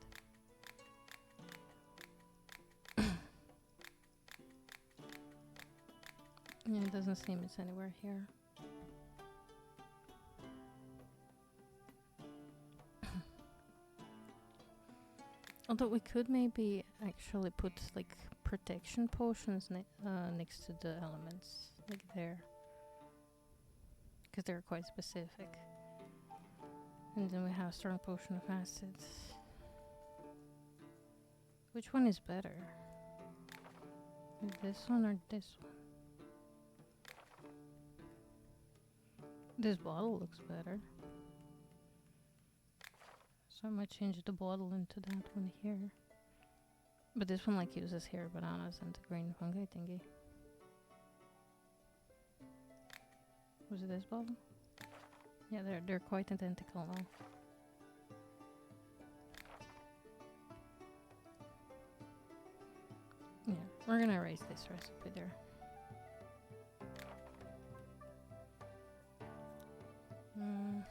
Yeah, it doesn't seem it's anywhere here. Although we could maybe actually put like protection potions next to the elements, like there. Because they're quite specific. And then we have strong potion of acids. Which one is better? This one or this one? This bottle looks better. So I might change the bottle into that one here. But this one like uses hair bananas and the green fungi thingy. Was it this bottle? Yeah, they're quite identical now. Yeah, we're gonna erase this recipe there. Mm.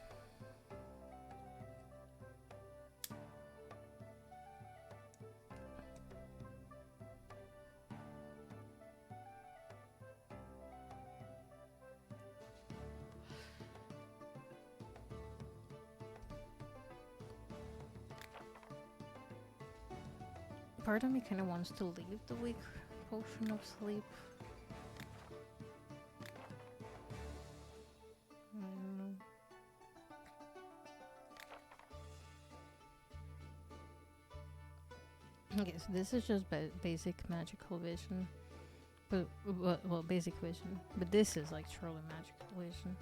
Part of me kind of wants to leave the weak potion of sleep. I don't know. Okay, so this is just basic magical vision. But, well, basic vision. But this is like truly magical vision.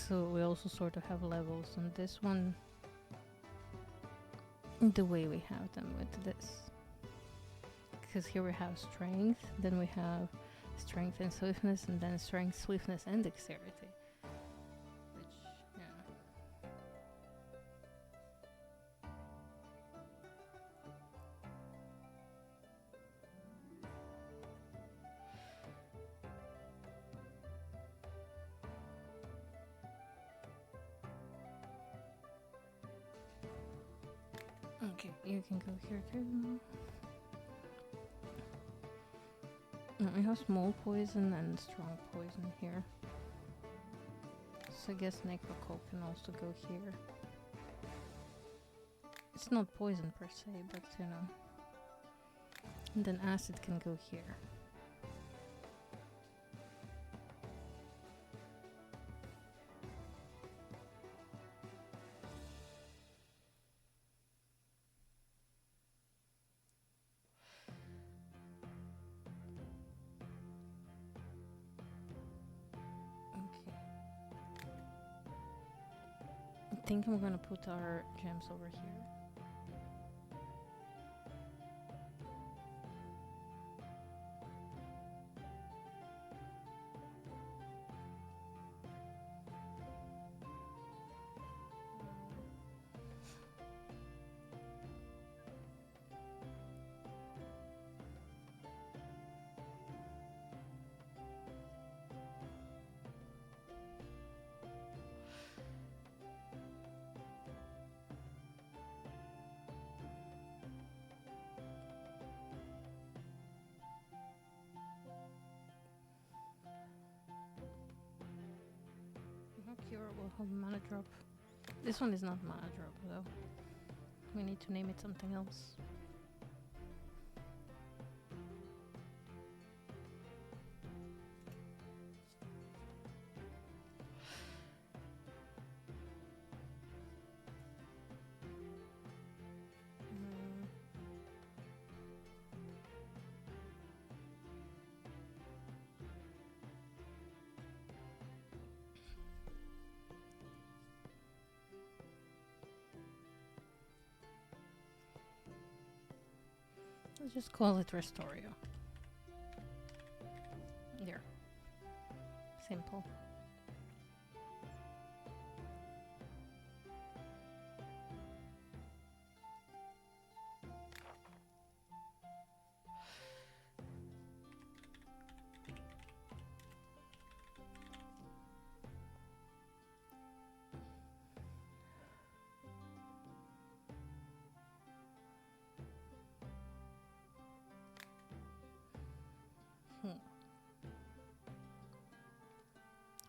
So we also sort of have levels on this one. The way we have them with this. Because here we have strength, then we have strength and swiftness, and then strength, swiftness, and dexterity. Which, yeah. Okay, you can go here too. We have small poison and strong poison here. So I guess Necrocoke can also go here. It's not poison per se, but you know. And then acid can go here. Okay. I think I'm gonna put our gems over here. Cure will have mana drop. This one is not mana drop though. We need to name it something else. Let's just call it Restorio. There. Simple.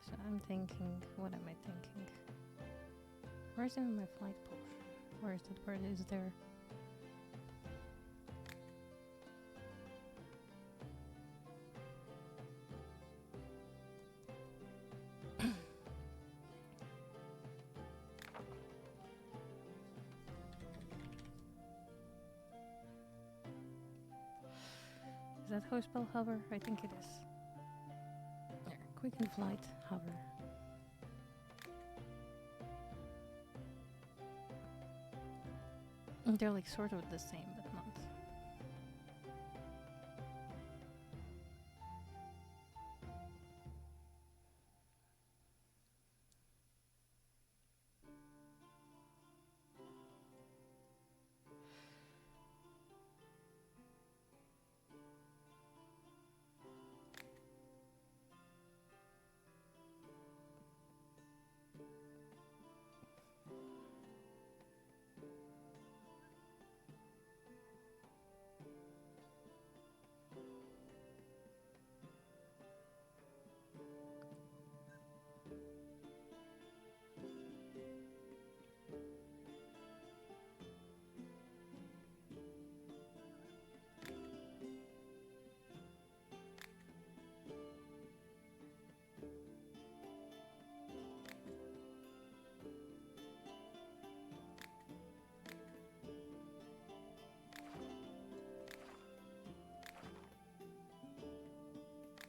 So I'm thinking, what am I thinking? Where's even my flight potion? Where is that? Where it is there? Is that how I spell hover? I think it is. There, quick and flight, hover. They're like sort of the same, but not.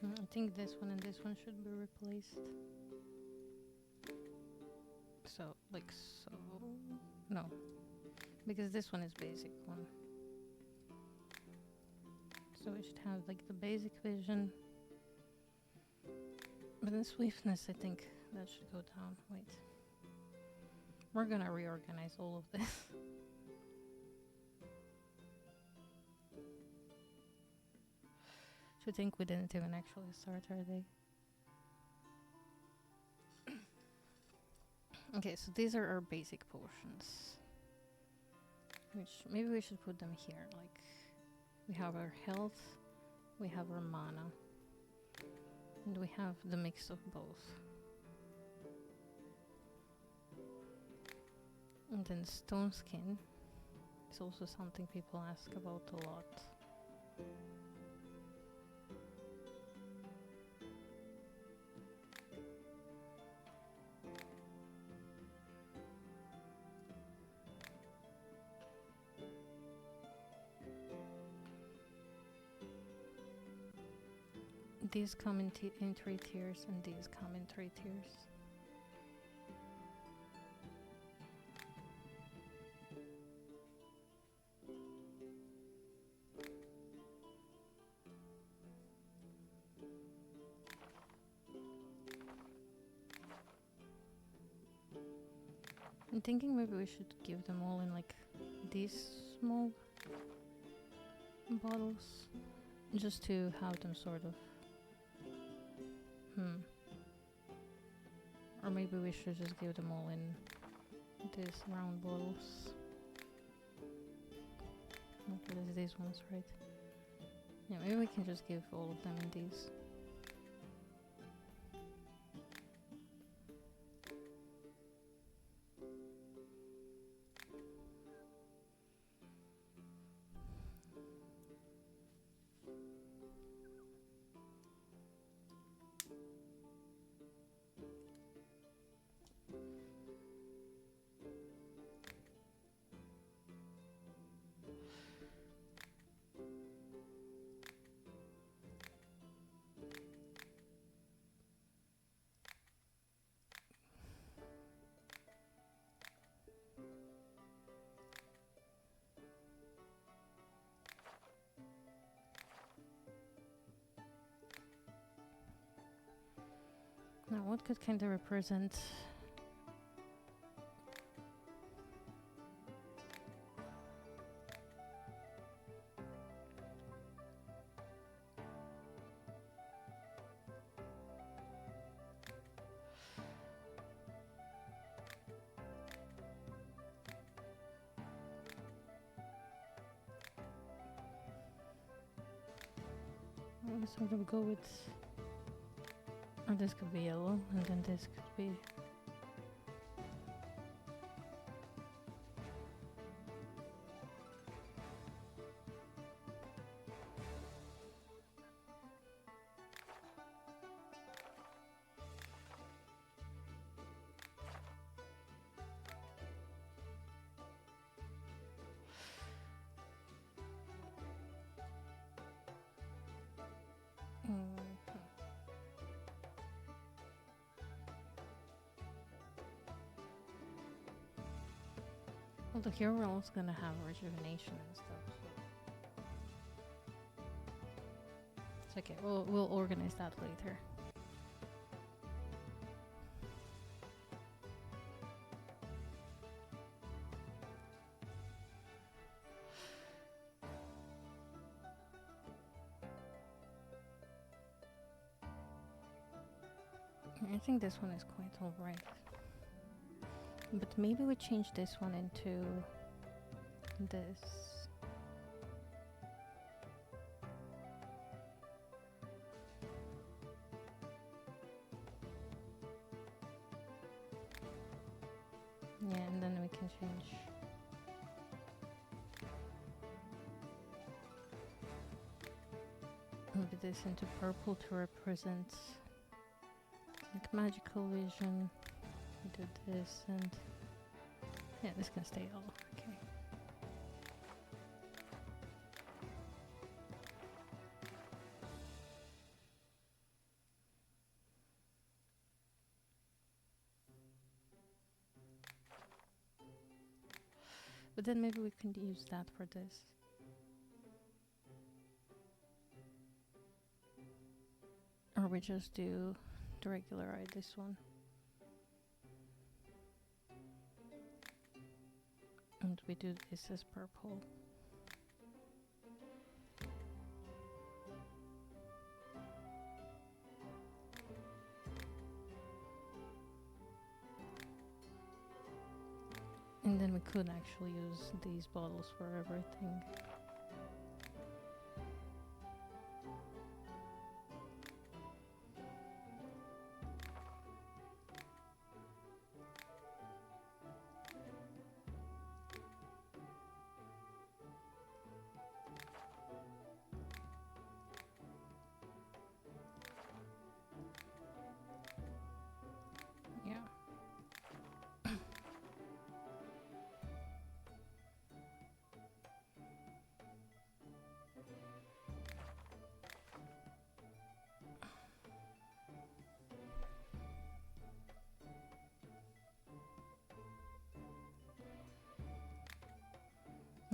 I think this one and this one should be replaced. So, like so. No. Because this one is basic one. So we should have like the basic vision. But in swiftness, I think that should go down. Wait. We're gonna reorganize all of this. To think we didn't even actually start our day. Okay, so these are our basic potions. Which maybe we should put them here. Like, we have our health, we have our mana, and we have the mix of both. And then stone skin is also something people ask about a lot. These come in 3 tiers, and these come in 3 tiers. I'm thinking maybe we should give them all in like these small bottles, just to have them sort of. Or maybe we should just give them all in these round bottles. Okay, there's these ones, right? Yeah, maybe we can just give all of them in these. Now, what could kind of represent? I'll sort of go with. Or this could be yellow, and then this could be. Well, the hero roll's gonna have rejuvenation and stuff. It's okay. We'll organize that later. I think this one is quite alright. But maybe we change this one into this. Yeah, and then we can change. Maybe this into purple to represent like magical vision. We do this and yeah, this can stay all okay. But then maybe we can use that for this. Or we just do the regular eye, this one. And we do this as purple. And then we could actually use these bottles for everything.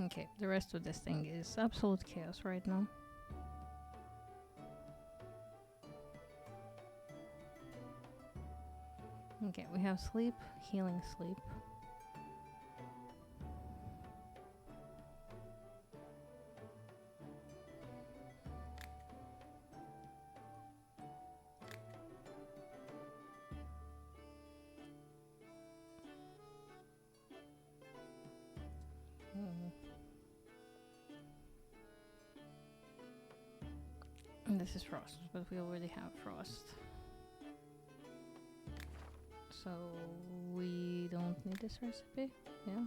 Okay, the rest of this thing is absolute chaos right now. Okay, we have sleep, healing sleep. And this is frost, but we already have frost. So we don't need this recipe, yeah?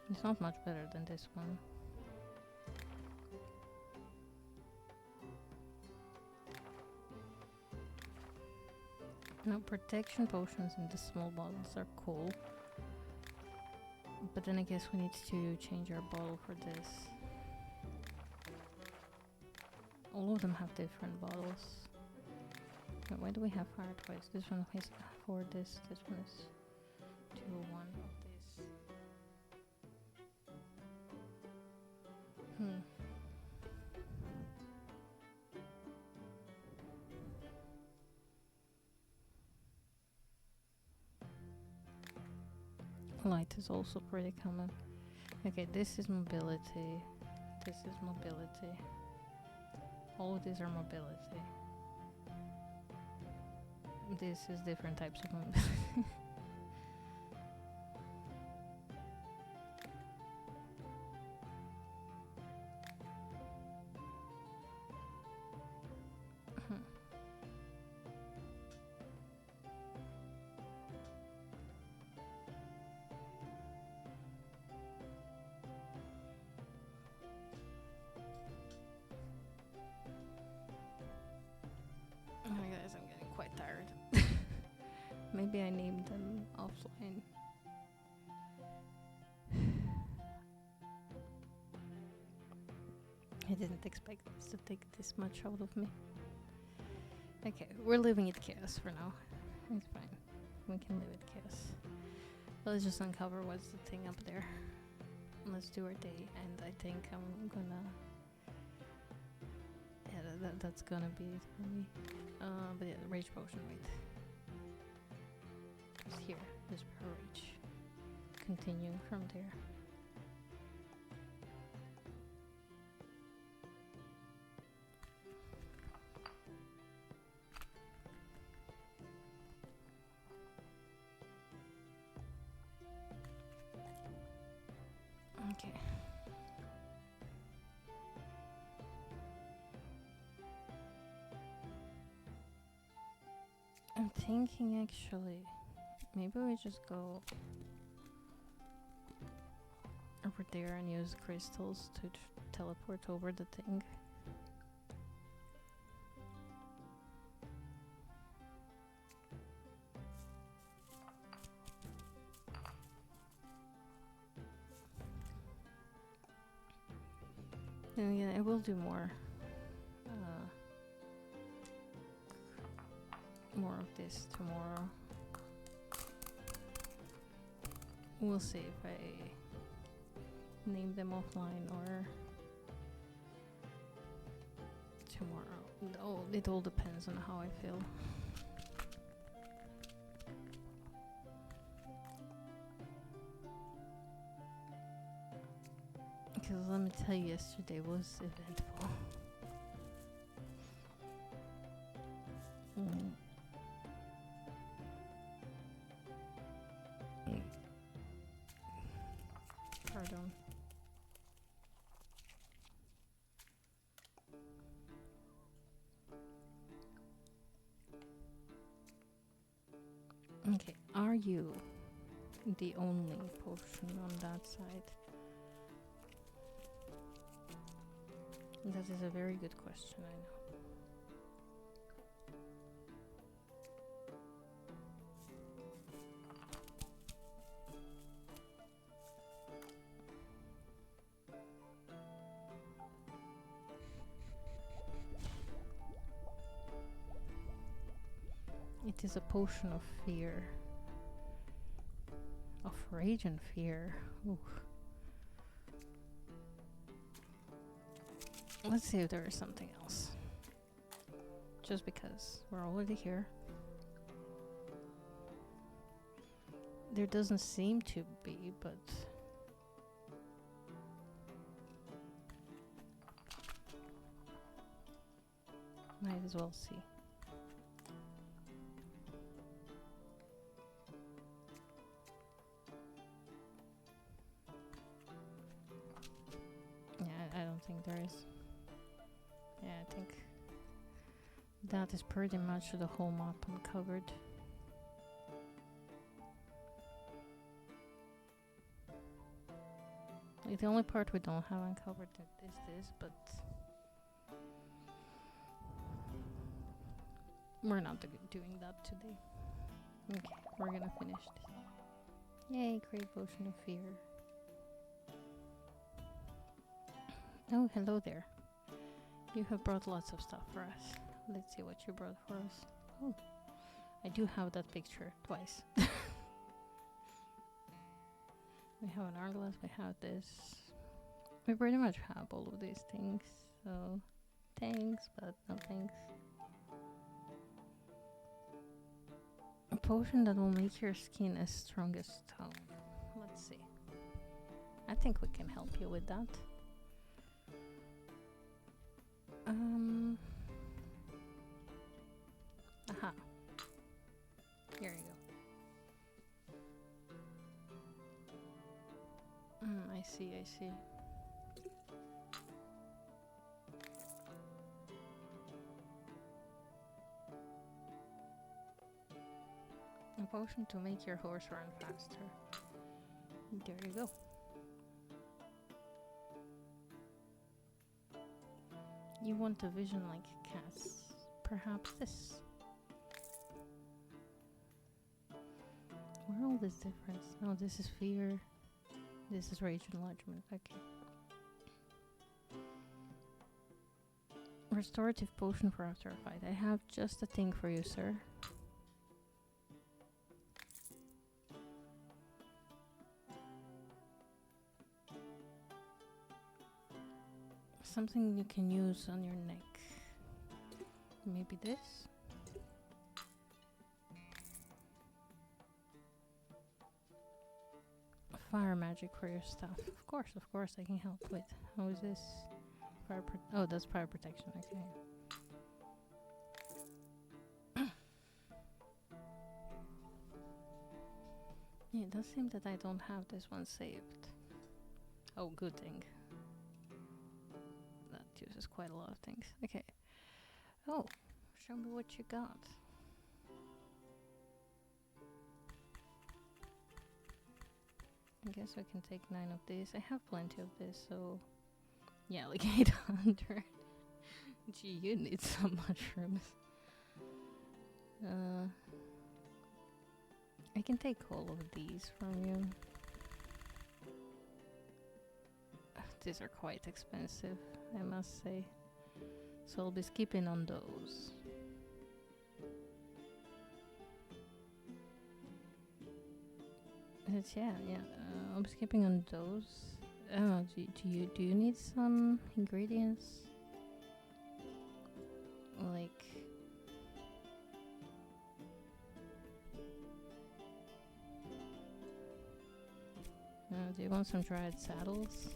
It's not much better than this one. Now protection potions in the small bottles are cool. But then I guess we need to change our bottle for this. All of them have different bottles. Wait, why do we have fire twice? This one is for this one is 201 of this. Light is also pretty common. Okay, this is mobility. This is mobility. All of these are mobility. This is different types of mobility. Quite tired. Maybe I named them offline. I didn't expect this to take this much out of me. Okay, we're living at chaos for now. It's fine. We can live at chaos. Let's just uncover what's the thing up there. Let's do our day, and I think I'm gonna. Yeah, that's gonna be it for me. But yeah, the rage potion, wait. It's here, this rage. Continuing from there. Okay. I'm thinking actually, maybe we just go over there and use crystals to teleport over the thing. And yeah, it will do more. More of this tomorrow. We'll see if I name them offline or tomorrow. It all depends on how I feel. Because let me tell you, yesterday was eventful. Pardon. Okay, are you the only potion on that side? That is a very good question, I know. It is a potion of fear. Of rage and fear. Ooh. Let's see if there is something else. Just because we're already here. There doesn't seem to be, but... might as well see. I don't think there is. Yeah, I think that is pretty much the whole map uncovered. Like, the only part we don't have uncovered is this, but we're not doing that today. Okay, we're gonna finish this. Yay, great potion of fear. Oh, hello there. You have brought lots of stuff for us. Let's see what you brought for us. Oh, I do have that picture twice. We have an hourglass, we have this. We pretty much have all of these things, so thanks, but no thanks. A potion that will make your skin as strong as stone. Let's see. I think we can help you with that. Aha. Here you go. I see. A potion to make your horse run faster. There you go. You want a vision like Cass. Perhaps this. Where all this difference? Oh, this is fear. This is rage enlargement. Okay. Restorative potion for after a fight. I have just a thing for you, sir. something you can use on your neck. Maybe this? Fire magic for your stuff. Of course, I can help. Wait, how is this? Oh, that's fire protection, okay. Yeah, it does seem that I don't have this one saved. Oh, good thing. That uses quite a lot of things. Okay. Oh, show me what you got. I guess I can take 9 of these. I have plenty of this, so... Yeah, like 800. Gee, you need some mushrooms. I can take all of these from you. These are quite expensive, I must say. So I'll be skipping on those. Yeah. I'll be skipping on those. Oh, do you need some ingredients? Like... do you want some dried saddles?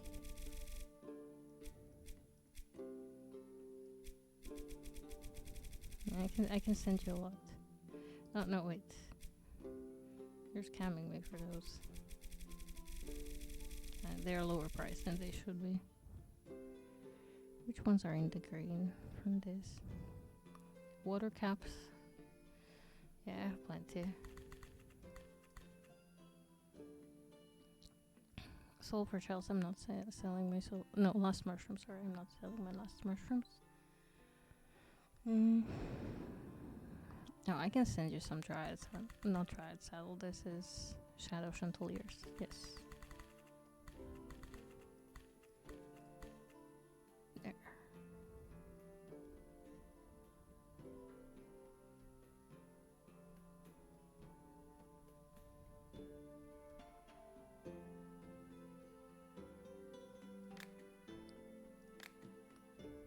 I can send you a lot. Oh no, wait. You're scamming me for those. They're lower priced than they should be. Which ones are in the green from this? Water caps. Yeah, I have plenty. Sulfur shells, I'm not selling my last mushroom, sorry, I'm not selling my last mushrooms. No, I can send you some dried, not dried saddle, this is Shadow Chandeliers, yes. There.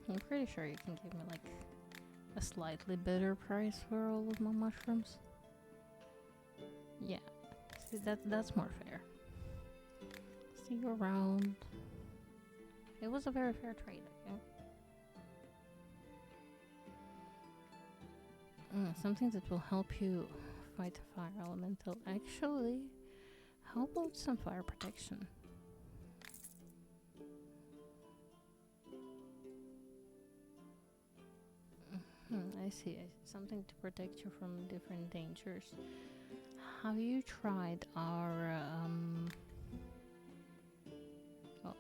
I'm pretty sure you can give me like a slightly better price for all of my mushrooms. Yeah, see that's more fair. See you around. It was a very fair trade, okay? Something that will help you fight a fire elemental. Actually, how about some fire protection? I see. Something to protect you from different dangers. Have you tried our have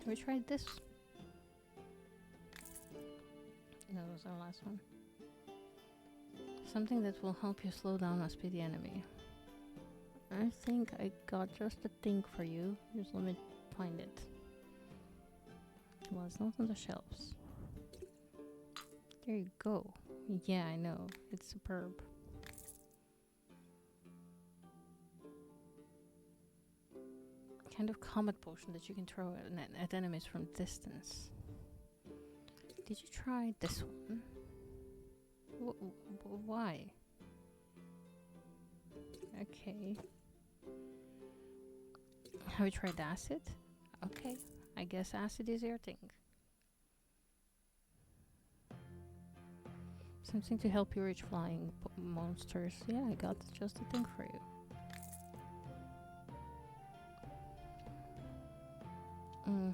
you tried this? No, that was our last one. Something that will help you slow down a speedy enemy. I think I got just a thing for you. Just let me find it. Well, it's not on the shelves. There you go. Yeah, I know. It's superb. Kind of combat potion that you can throw at enemies from distance. Did you try this one? Why? Okay. Have you tried acid? Okay. I guess acid is your thing. Something to help you reach flying monsters. Yeah, I got just a thing for you.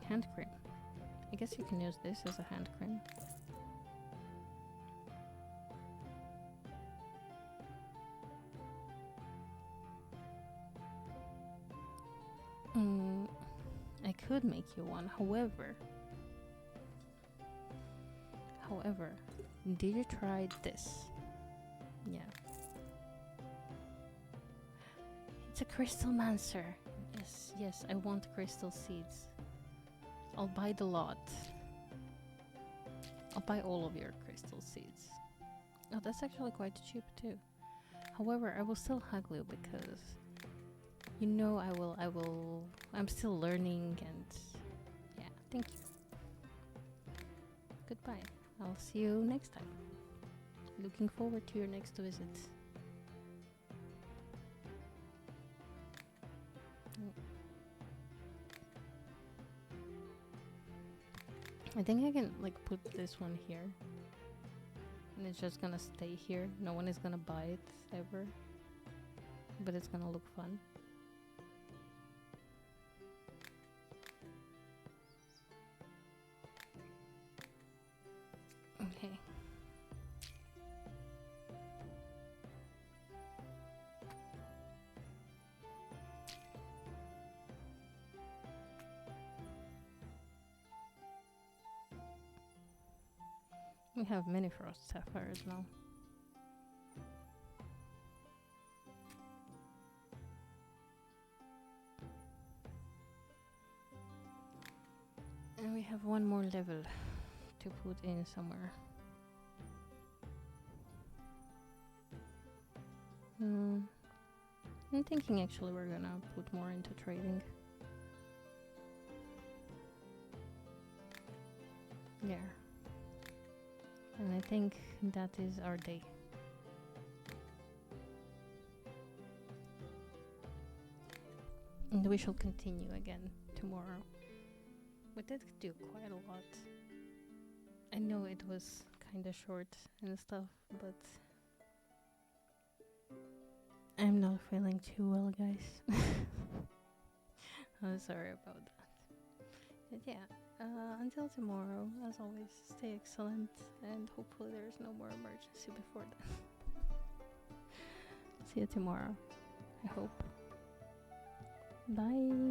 Hand cream. I guess you can use this as a hand cream. I could make you one, however, did you try this? Yeah. It's a crystal mancer. Yes, I want crystal seeds. I'll buy the lot. I'll buy all of your crystal seeds. Oh, that's actually quite cheap too. However, I will still haggle you because you know I'm still learning and yeah, thank you. Bye. I'll see you next time. Looking forward to your next visit. I think I can like put this one here. And it's just gonna stay here. No one is gonna buy it ever. But it's gonna look fun. Okay. We have many frost sapphires now. And we have one more level to put in somewhere. I'm thinking actually we're gonna put more into trading. Yeah. And I think that is our day. And we shall continue again tomorrow. We did do quite a lot. I know it was kind of short and stuff, but I'm not feeling too well, guys. I'm sorry about that. But yeah, until tomorrow, as always, stay excellent, and hopefully there's no more emergency before then. See you tomorrow, I hope. Bye.